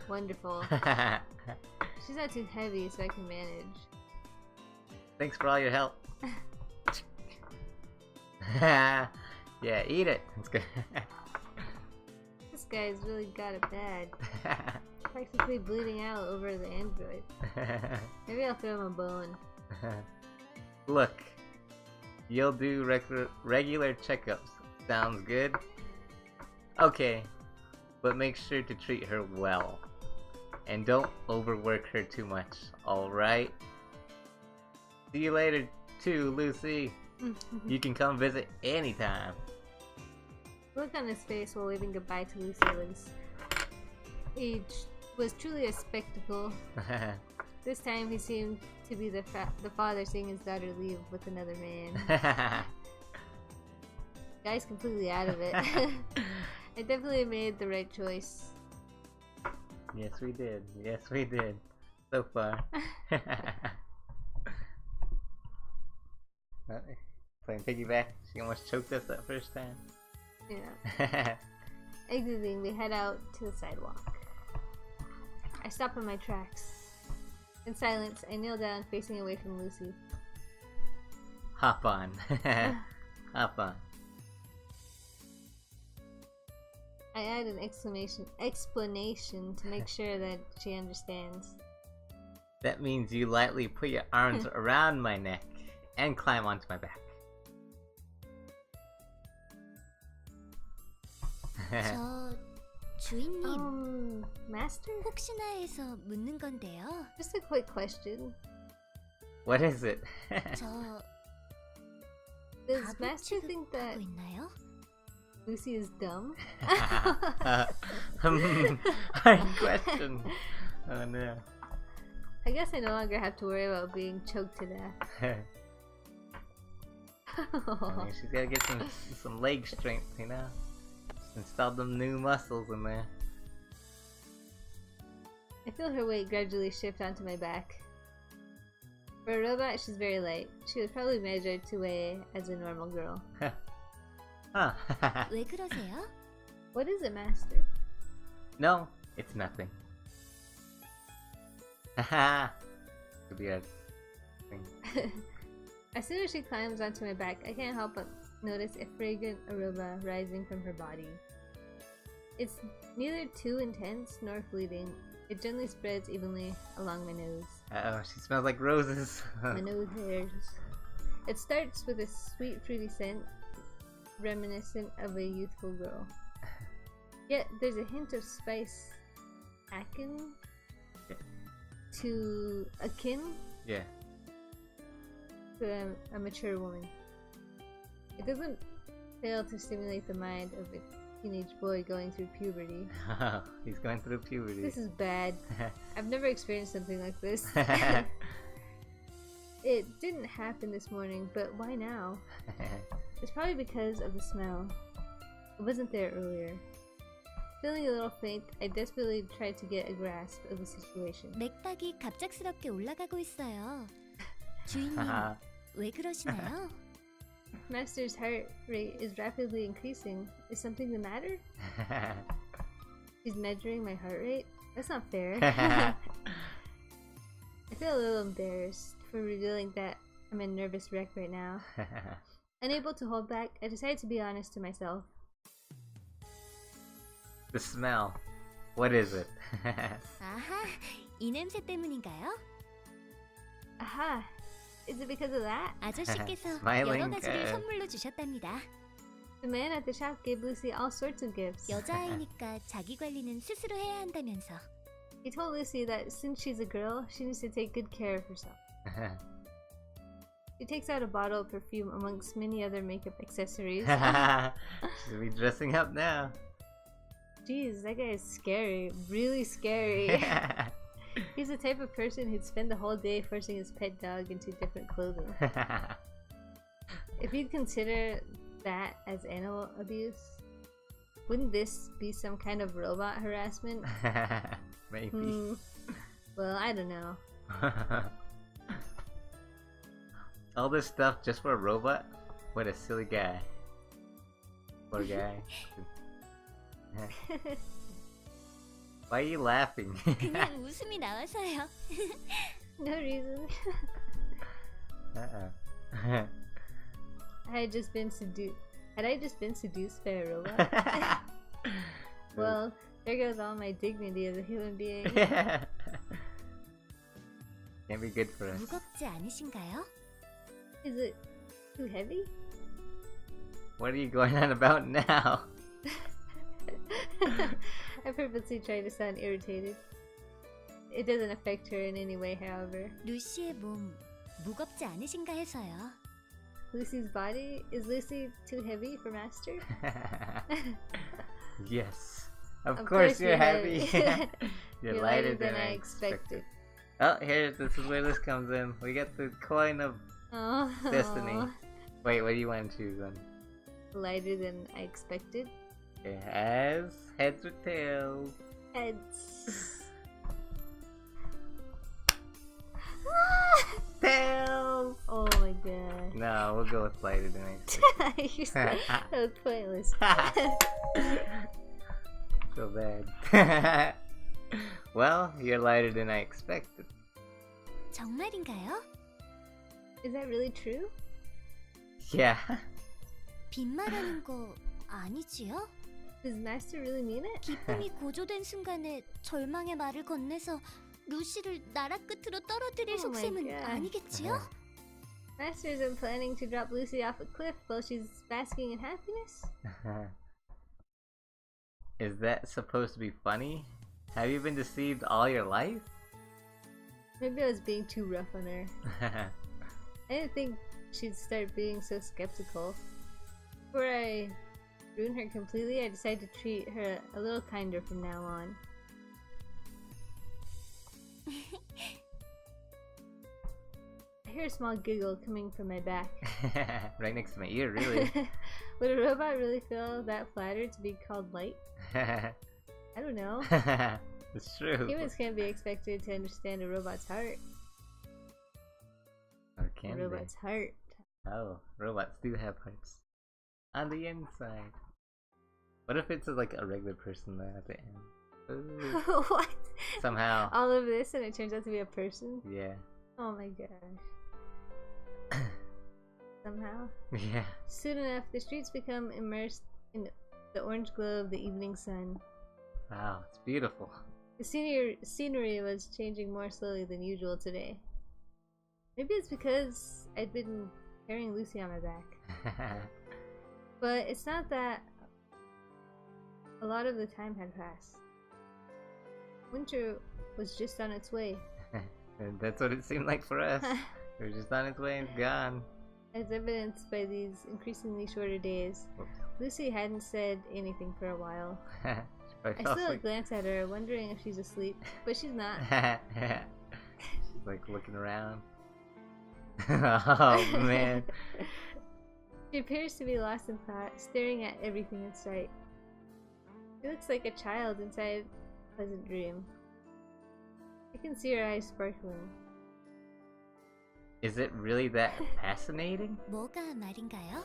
Wonderful. She's not too heavy, so I can manage. Thanks for all your help. Yeah, eat it. It's good. This guy's really got it bad. Practically bleeding out over the android. Maybe I'll throw him a bone. Look, you'll do regular checkups. Sounds good? Okay, but make sure to treat her well. And don't overwork her too much, alright? See you later too, Lucy. You can come visit anytime. The look on his face while waving goodbye to Lucy was truly a spectacle. This time he seemed to be the father seeing his daughter leave with another man. Guy's completely out of it. I definitely made the right choice. Yes, we did. Yes, we did. So far. Playing piggyback. She almost choked us that first time. Yeah. Exiting, we head out to the sidewalk. I stop in my tracks. In silence, I kneel down, facing away from Lucy. Hop on. Hop on. I add an explanation to make sure that she understands. That means you lightly put your arms around my neck and climb onto my back. 저 주인님 Master? 혹시나 해서 묻는 건데요. Just a quick question. What is it? Does Master think that 하고 있나요? Lucy is dumb? Hard question. Oh no. I guess I no longer have to worry about being choked to death. I mean, she's gotta get some leg strength, you know? Just install them new muscles in there. I feel her weight gradually shift onto my back. For a robot, she's very light. She was probably measured to weigh as a normal girl. Huh. 왜 그러세요? What is it, Master? No, it's nothing. Haha. Could be a thing. As soon as she climbs onto my back, I can't help but notice a fragrant aroma rising from her body. It's neither too intense nor fleeting. It gently spreads evenly along my nose. Uh-oh, she smells like roses. My nose hairs. It starts with a sweet fruity scent, reminiscent of a youthful girl. Yet there's a hint of spice akin to akin Yeah. to a mature woman. It doesn't fail to stimulate the mind of a teenage boy going through puberty. He's going through puberty. This is bad. I've never experienced something like this. It didn't happen this morning, but why now? It's probably because of the smell. It wasn't there earlier. Feeling a little faint, I desperately tried to get a grasp of the situation. 맥박이 갑작스럽게 올라가고 있어요. 주인님, 왜 그러시나요? Master's heart rate is rapidly increasing. Is something the matter? She's measuring my heart rate? That's not fair. I feel a little embarrassed for revealing that I'm a nervous wreck right now. Unable to hold back, I decided to be honest to myself. The smell. What is it? 아하, 이 냄새 때문인가요? Aha! Is it because of that? 아저씨께서 Smiling, 여러 가지를 선물로 주셨답니다. The man at the shop gave Lucy all sorts of gifts. 여자아이니까 자기 관리는 스스로 해야 한다면서. He told Lucy that since she's a girl, she needs to take good care of herself. She takes out a bottle of perfume amongst many other makeup accessories. She'll be dressing up now. Jeez, that guy is scary. Really scary. He's the type of person who'd spend the whole day forcing his pet dog into different clothing. If you'd consider that as animal abuse, wouldn't this be some kind of robot harassment? Maybe. Well, I don't know. All this stuff just for a robot? What a silly guy. Poor guy. Why are you laughing? 그냥 웃음이 나와서요. No reason. Had I just been seduced by a robot? Well, there goes all my dignity as a human being. Can't be good for us. 무겁지 않으신가요? Is it too heavy? What are you going on about now? I purposely tried to sound irritated. It doesn't affect her in any way, however. 루시의 몸 무겁지 않으신가 해서요. Lucy's body? Is Lucy too heavy for Master? Yes. Of course you're heavy. You're lighter than I expected. expected. Oh, this is where this comes in. We get the coin of Oh. destiny. Wait, what do you want to choose then? Lighter than I expected. It has heads or tails. Heads. Tails! Oh my god. No, we'll go with lighter than I expected. That was pointless. So bad. Well, you're lighter than I expected. 정말인가요? Is that really true? Yeah. 빈말하는 거 아니지요? Does Master really mean it? 기쁨이 고조된 순간에 절망의 말을 건네서 루시를 나라 끝으로 떨어뜨릴 Oh my 속셈은 God. 아니겠지요? Master isn't planning to drop Lucy off a cliff while she's basking in happiness? Is that supposed to be funny? Have you been deceived all your life? Maybe I was being too rough on her. I didn't think she'd start being so skeptical. Before I ruin her completely, I decided to treat her a little kinder from now on. hear a small giggle coming from my back. Right next to my ear, really. Would a robot really feel that flattered to be called light? I don't know. It's true. Humans can't be expected to understand a robot's heart. Or can A robot's heart. they? Oh, robots do have hearts. On the inside. What if it's like a regular person there at the end? Ooh. What? Somehow. All of this and it turns out to be a person? Yeah. Oh my gosh. Somehow. Yeah. Soon enough, the streets become immersed in the orange glow of the evening sun. Wow, it's beautiful. The scenery was changing more slowly than usual today. Maybe it's because I'd been carrying Lucy on my back. But it's not that a lot of the time had passed. Winter was just on its way. And that's what it seemed like for us. It was just on its way and gone. As evidenced by these increasingly shorter days. Lucy hadn't said anything for a while. I still glance at her, wondering if she's asleep, but she's not. She's like looking around. Oh man. She appears to be lost in thought, staring at everything in sight. She looks like a child inside a pleasant dream. I can see her eyes sparkling. Is it really that fascinating? 뭐가 말인가요?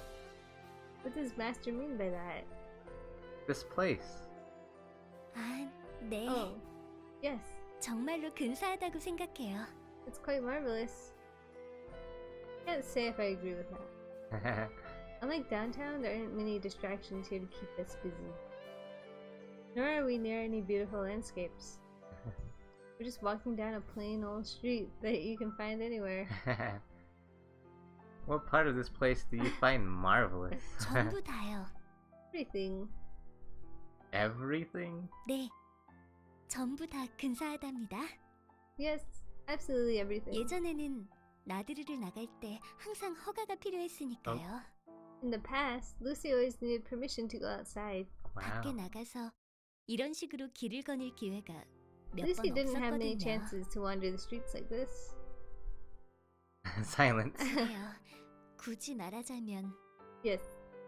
What does Master mean by that? This place. 아, 네. Oh, yes. 정말로 근사하다고 생각해요. It's quite marvelous. Can't say if I agree with that. Unlike downtown, there aren't many distractions here to keep us busy. Nor are we near any beautiful landscapes. We're just walking down a plain old street that you can find anywhere. What part of this place do you find marvelous? 전부 다요. Everything. Everything? 네. 전부 다 근사하답니다. Yes, absolutely everything. 예전에는 나들이를 나갈 때 항상 허가가 필요했으니까요. In the past, Lucy always needed permission to go outside. 밖에 Wow. 나가서 이런 식으로 길을 거닐 기회가 몇 번 Lucy didn't have many 없었거든요. chances to wander the streets like this. Silence. 그래요. 굳이 말하자면 Yes.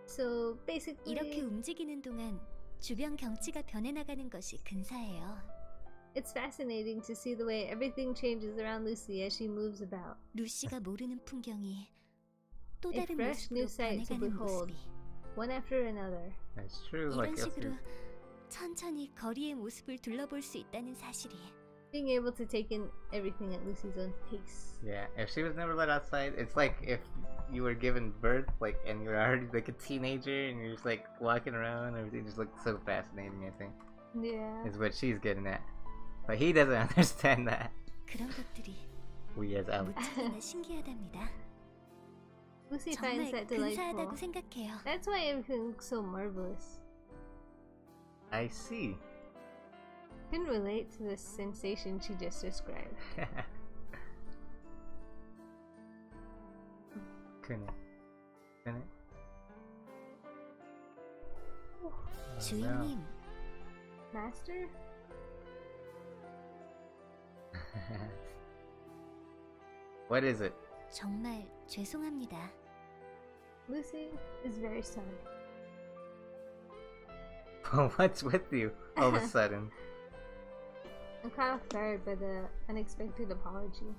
So basically, 이렇게 움직이는 동안 주변 경치가 변해나가는 것이 근사해요. it's fascinating to see the way everything changes around Lucy as she moves about. 루시가 모르는 풍경이 또 A 다른 fresh new 모습으로 sight to 변해가는 behold, 모습이 one after another. That's true. Like 이런 if 식으로 you- 천천히 거리의 모습을 둘러볼 수 있다는 사실이 Being able to take in everything at Lucy's own pace. yeah, if she was never let outside, it's like if you were given birth, like, and you're already like a teenager, and you're just like walking around, everything just looks so fascinating. I think Yeah. is what she's getting at, but he doesn't understand that. 그런 것들이 We as Alex. 무척이나 신기하답니다. Lucy finds 정말 that 근사하다고 delightful. 생각해요. That's why everything looks so marvelous. I see. Can relate to the sensation she just described. Couldn't. Couldn't. Oh, no. 주인님, Master? What is it? 정말 죄송합니다. Lucy is very sorry. What's with you all of a sudden? I'm caught off guard by the unexpected apology.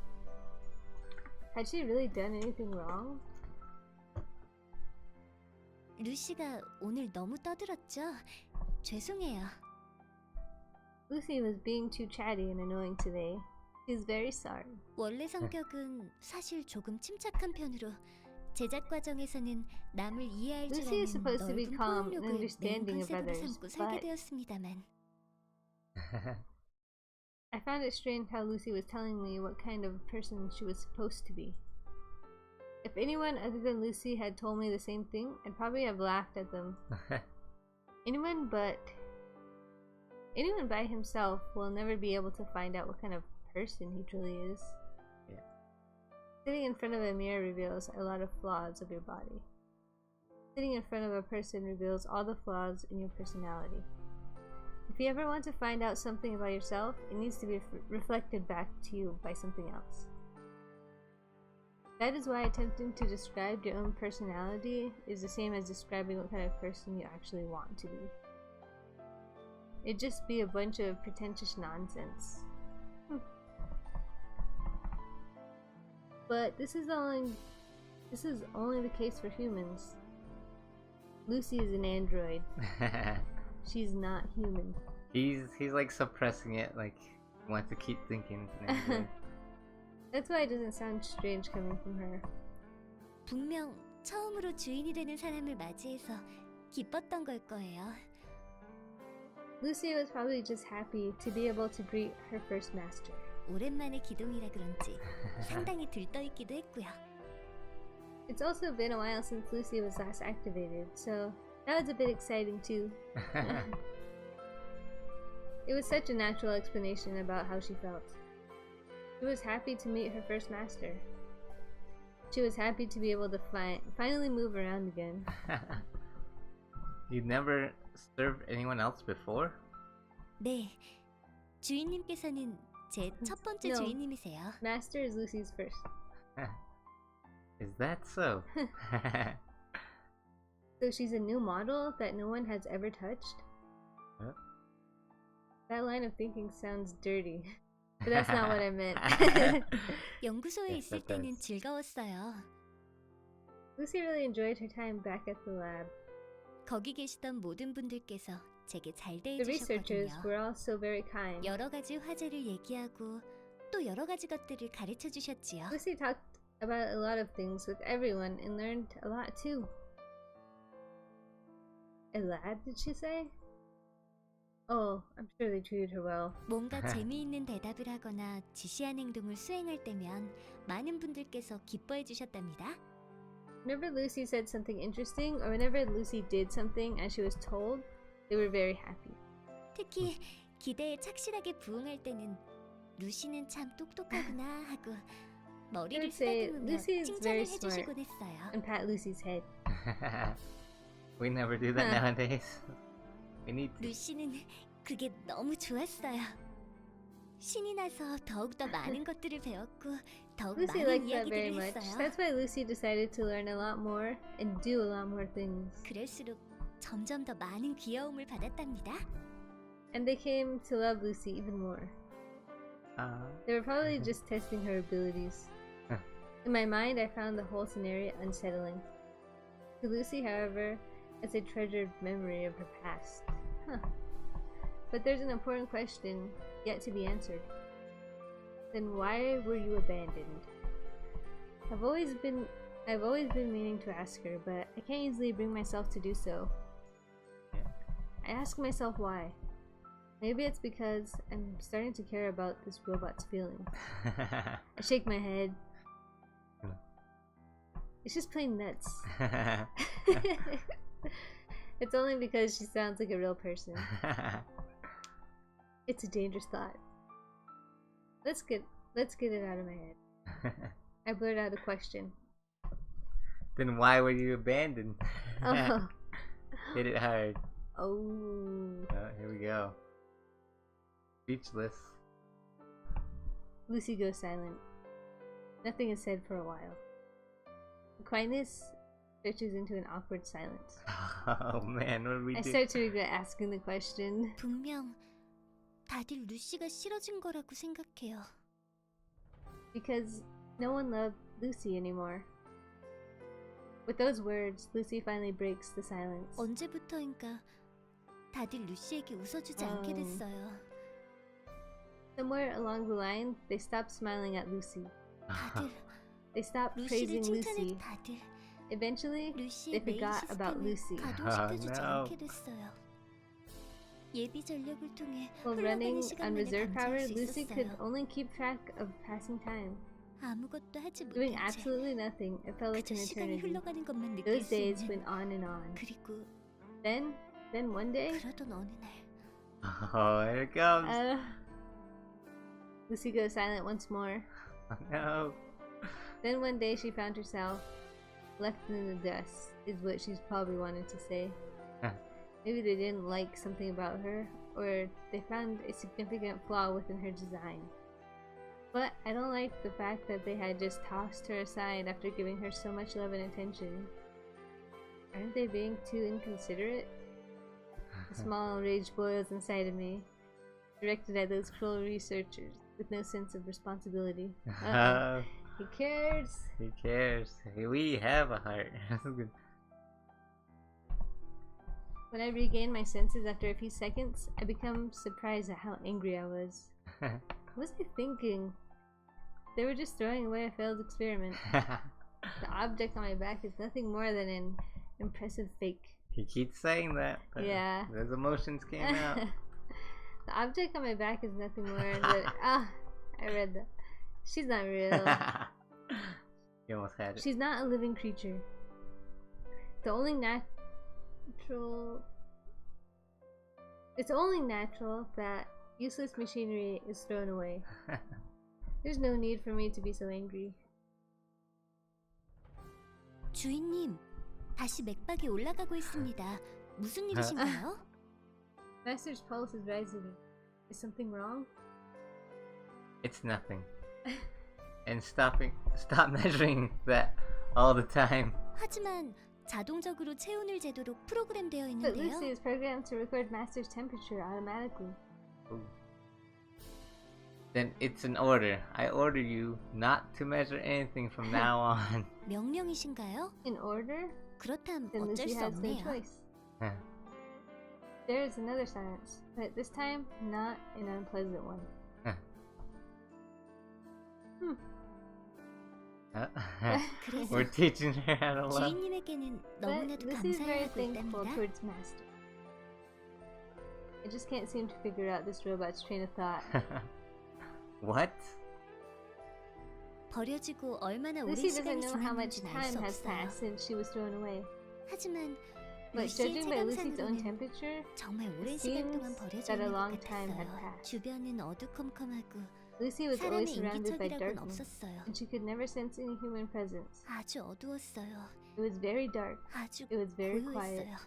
Had she really done anything wrong? 루시가 오늘 너무 떠들었죠? 죄송해요. Lucy was being too chatty and annoying today. She's very sorry. 원래 성격은 사실 조금 침착한 편으로 제작 과정에서는 남을 이해할 줄 Lucy is 아는 supposed to be 넓은 calm and 포용력을 메인 understanding of 컨셉으로 others, 삼고 살게 but 되었습니다만 I found it strange how Lucy was telling me what kind of person she was supposed to be. If anyone other than Lucy had told me the same thing, I'd probably have laughed at them. Anyone by himself will never be able to find out what kind of person he truly is. Yeah. Sitting in front of a mirror reveals a lot of flaws of your body. Sitting in front of a person reveals all the flaws in your personality. If you ever want to find out something about yourself, it needs to be reflected back to you by something else. That is why attempting to describe your own personality is the same as describing what kind of person you actually want to be. It'd just be a bunch of pretentious nonsense. But this is only the case for humans. Lucy is an android. She's not human. He's like suppressing it, like wants to keep thinking it's an android. That's why it doesn't sound strange coming from her. 분명 처음으로 주인이 되는 사람을 맞이해서 기뻤던 걸 거예요. Lucy was probably just happy to be able to greet her first master. 오랜만에 기동이라 그런지 상당히 들떠있기도 했고요. It's also been a while since Lucy was last activated, so that was a bit exciting too. It was such a natural explanation about how she felt. She was happy to meet her first master. She was happy to be able to finally move around again. You'd never served anyone else before? 네, 주인님께서는 제 첫 번째 No. 주인님이세요. Master is Lucy's first. Is that so? So she's a new model that no one has ever touched? Huh? That line of thinking sounds dirty. But that's not what I meant. 연구소에 Yes, 있을 that 때는 does. 즐거웠어요. Lucy really enjoyed her time back at the lab. 거기 계시던 모든 분들께서 제게 잘 The researchers 대해주셨거든요. were all so very kind. 여러 가지 화제를 얘기하고 또 여러 가지 것들을 가르쳐 주셨지요. Lucy talked about a lot of things with everyone and learned a lot too. A lad, did she say? Oh, I'm sure they treated her well. 뭔가 재미있는 대답을 하거나 지시한 행동을 수행할 때면 많은 분들께서 기뻐해 주셨답니다. Whenever Lucy said something interesting, or whenever Lucy did something as she was told, they were very happy. 특히 기대에 착실하게 부응할 때는 루시는 참 똑똑하구나 하고 I 머리를 would say 쓰다듬으며 Lucy is 칭찬을 very smart 해주시곤 했어요. and pat Lucy's head. We never do that nowadays. We need to. 루시는 그게 너무 좋았어요. 신이 나서 더욱더 많은 것들을 배웠고 더욱 Lucy 많은 liked that very 이야기들을 much. 했어요. That's why Lucy decided to learn a lot more and do a lot more things. 그럴수록 점점 더 많은 귀여움을 받았답니다. And they came to love Lucy even more. They were probably just testing her abilities. In my mind, I found the whole scenario unsettling. To Lucy, however, it's a treasured memory of her past. But there's an important question yet to be answered. Then why were you abandoned? I've always been meaning to ask her, but I can't easily bring myself to do so. I ask myself why. Maybe it's because I'm starting to care about this robot's feelings. I shake my head. It's just plain nuts. It's only because she sounds like a real person. It's a dangerous thought. Let's get it out of my head. I blurt out a question. Then why were you abandoned? Oh. Hit it hard. Oh. Here we go. Speechless. Lucy goes silent. Nothing is said for a while. The quietness stretches into an awkward silence. Oh man, what did we I do? start to regret asking the question. 분명 다들 루시가 싫어진 거라고 생각해요. Because no one loved Lucy anymore. With those words, Lucy finally breaks the silence. 언제부터인가 다들 루시에게 웃어주지 않게 됐어요. Somewhere along the line, they stopped smiling at Lucy. 다들 They stopped 루시를 praising 칭찬해도 Lucy. 다들 Eventually, they 루시의 메인 forgot about 시스템을 Lucy. 가동시켜주지 Oh, no. 않게 됐어요. 예비 전력을 통해 While 흘러가는 running on 시간만을 reserve power, 감지할 수 Lucy could 있었어요. only keep track of passing time. 아무것도 하지 Doing 못한 채 absolutely nothing, it felt like 그저 an 시간이 eternity. 흘러가는 것만 느낄 Those 수 days 있는 went on and on. 그리고 Then one day, 그러던 어느 날 Oh, here it comes. Lucy goes silent once more. Oh, no. Then one day she found herself left in the dust, is what she's probably wanted to say. Maybe they didn't like something about her, or they found a significant flaw within her design. But I don't like the fact that they had just tossed her aside after giving her so much love and attention. Aren't they being too inconsiderate? A small rage boils inside of me, directed at those cruel researchers with no sense of responsibility. He cares. He cares. We have a heart. When I regain my senses after a few seconds, I become surprised at how angry I was. What was I thinking? They were just throwing away a failed experiment. The object on my back is nothing more than an impressive fake. He keeps saying that. But Yeah. Those emotions came out. The object on my back is nothing more than... I read that. She's not real. You almost had it. She's not a living creature. It's only natural that useless machinery is thrown away. There's no need for me to be so angry. 주인님, 다시 맥박이 올라가고 있습니다. 무슨 일이신가요? Master's pulse is rising. Is something wrong? It's nothing. And stop measuring that all the time. 하지만 자동적으로 체온을 재도록 프로그램되어 But 있는데요. Lucy is programmed to record Master's temperature automatically. Ooh. Then it's an order. I order you not to measure anything from now on. 명령이신가요? In order? 그렇담 Then 어쩔 Lucy 수 has no 없네요. choice. There is another silence, but this time not an unpleasant one. We're teaching her how to love. 주인님에게는 But 너무나도 Lucy is very 감사해하고 thankful 있답니다. towards Master. I just can't seem to figure out this robot's train of thought. What? 버려지고 얼마나 오랜 Lucy 시간이 doesn't know how much 지났는지는 알 time 수 has 없어요. passed since she was thrown away. 하지만 But 루시의 judging by Lucy's own 체감상으로는 temperature, 정말 오랜 it 시간 동안 seems 버려져 that a 있는 long 것 time had 같았어요. passed. 주변은 어두컴컴하고 Lucy was always 사람의 surrounded by 인기척이라고는 darkness, 없었어요. and she could never sense any human presence. 아주 어두웠어요. It was very dark. 아주 It was very quiet. 고요했어요.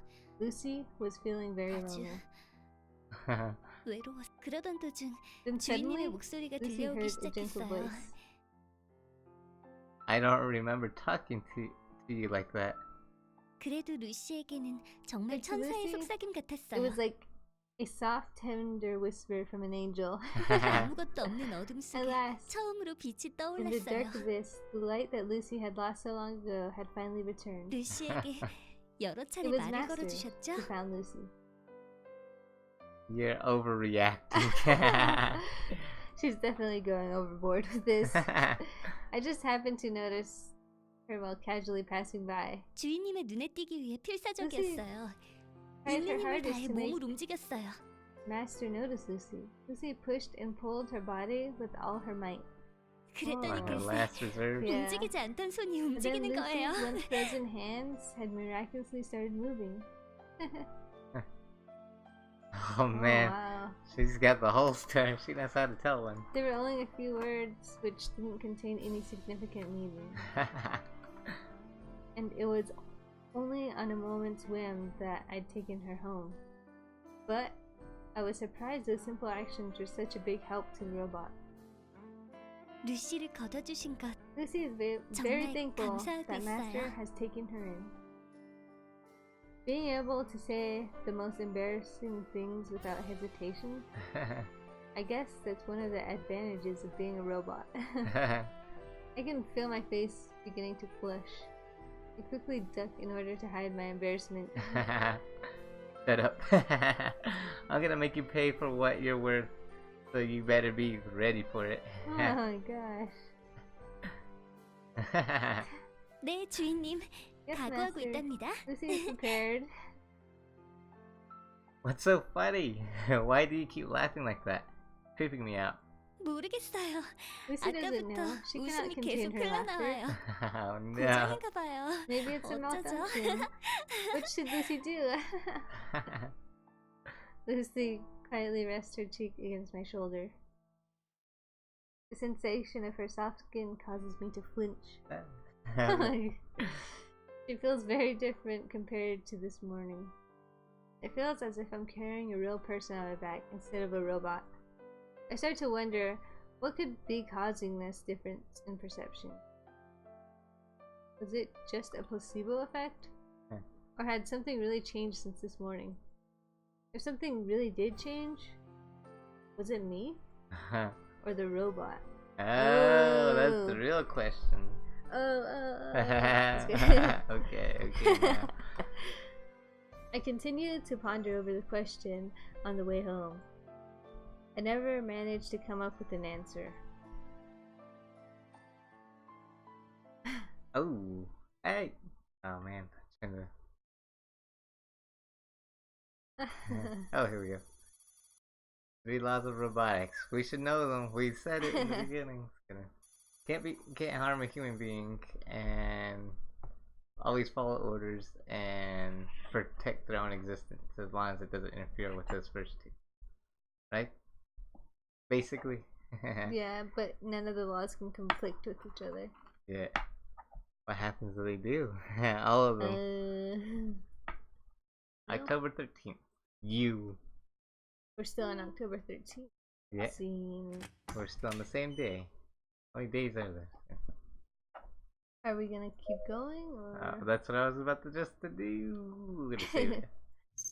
Lucy was feeling very 아주 lonely. 외로웠. 그러던 도중 Then 주인님의 suddenly, 목소리가 Lucy 들려오기 heard a gentle 시작했어요. voice. I don't remember talking to you like that. 그래도 루시에게는 정말 But to 천사의 Lucy, 속삭임 It 같았어요. was like a soft, tender whisper from an angel. 아무것도 없는 어둠 At 속에 last, 처음으로 빛이 in the dark 떠올랐어요. abyss, the light that Lucy had lost so long ago had finally returned. 루시에게 여러 It 차례 was 말을 Master 걸어주셨죠? who found Lucy. You're overreacting. She's definitely going overboard with this. I just happened to notice her while casually passing by. 주인님의 눈에 띄기 위해 필사적이었어요. Tried her 인내심을 hardest 다해 to make 몸을 움직였어요. Master notice Lucy. Lucy pushed and pulled her body with all her might. 그랬더니 Her 글쎄 last reserve. Yeah. 움직이지 않던 손이 But then 움직이는 거예요. Lucy's once frozen hands had miraculously started moving. Oh man, Oh, wow. she's got the whole story. She knows how to tell one. There were only a few words which didn't contain any significant meaning. And it was only on a moment's whim that I'd taken her home. But I was surprised those simple actions were such a big help to the robot. 루시를 걷어주신 것 Lucy is very 정말 thankful 감사하고 that Master 있어요. has taken her in. Being able to say the most embarrassing things without hesitation, I guess that's one of the advantages of being a robot. I can feel my face beginning to flush. I quickly duck in order to hide my embarrassment. Shut up. I'm gonna make you pay for what you're worth, so you better be ready for it. Oh my gosh. 네, 주인님. Yes, 각오하고 Master. 있답니다. Lucy is prepared. What's so funny? Why do you keep laughing like that? Creeping me out. 모르겠어요. Lucy doesn't know. 아까부터 She cannot 웃음이 contain 계속 her laughter. 흘러나와요. Oh no. 고장인가 봐요. Maybe it's a 어쩌죠? malfunction. What should Lucy do? Lucy quietly rests her cheek against my shoulder. The sensation of her soft skin causes me to flinch. She feels very different compared to this morning. It feels as if I'm carrying a real person on my back instead of a robot. I start to wonder What could be causing this difference in perception? Was it just a placebo effect? Huh. Or had something really changed since this morning? If something really did change, was it me? Or the robot? Oh, that's the real question. That's good. Okay, now. I continued to ponder over the question on the way home. I never managed to come up with an answer. Oh, hey! Oh man, trying to... Oh, here we go. 3 laws of robotics. We should know them. We said it in the beginning. Can't harm a human being, and always follow orders and protect their own existence as long as it doesn't interfere with those first 2. Right? Basically. Yeah, but none of the laws can conflict with each other. Yeah. What happens if they do? All of them. October 13th. We're still on October 13th. Yeah. Scene. We're still on the same day. How many days are there? Are we gonna keep going, or? That's what I was about to do. We're gonna save it.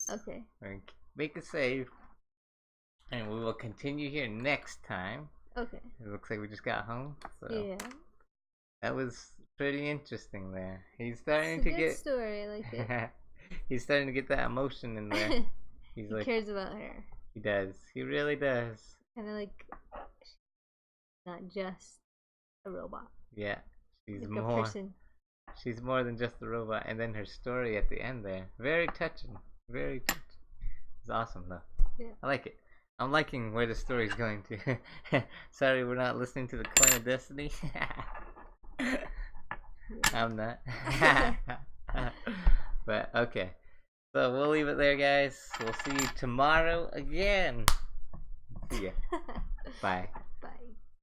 Okay. We're gonna make a save. And we will continue here next time. Okay. It looks like we just got home. So Yeah. that was pretty interesting there. He's starting It's a to good get story. I like it. He's starting to get that emotion in there. He's He like, cares about her. he does. He really does. Kind of like, not just a robot. Yeah. She's Like more. a person. She's more than just a robot. And then her story at the end there, very touching. Very touching. It's awesome though. Yeah. I like it. I'm liking where the story's going to. Sorry, we're not listening to the Coin of Destiny. I'm not. But okay. So we'll leave it there, guys. We'll see you tomorrow again. See ya. Bye.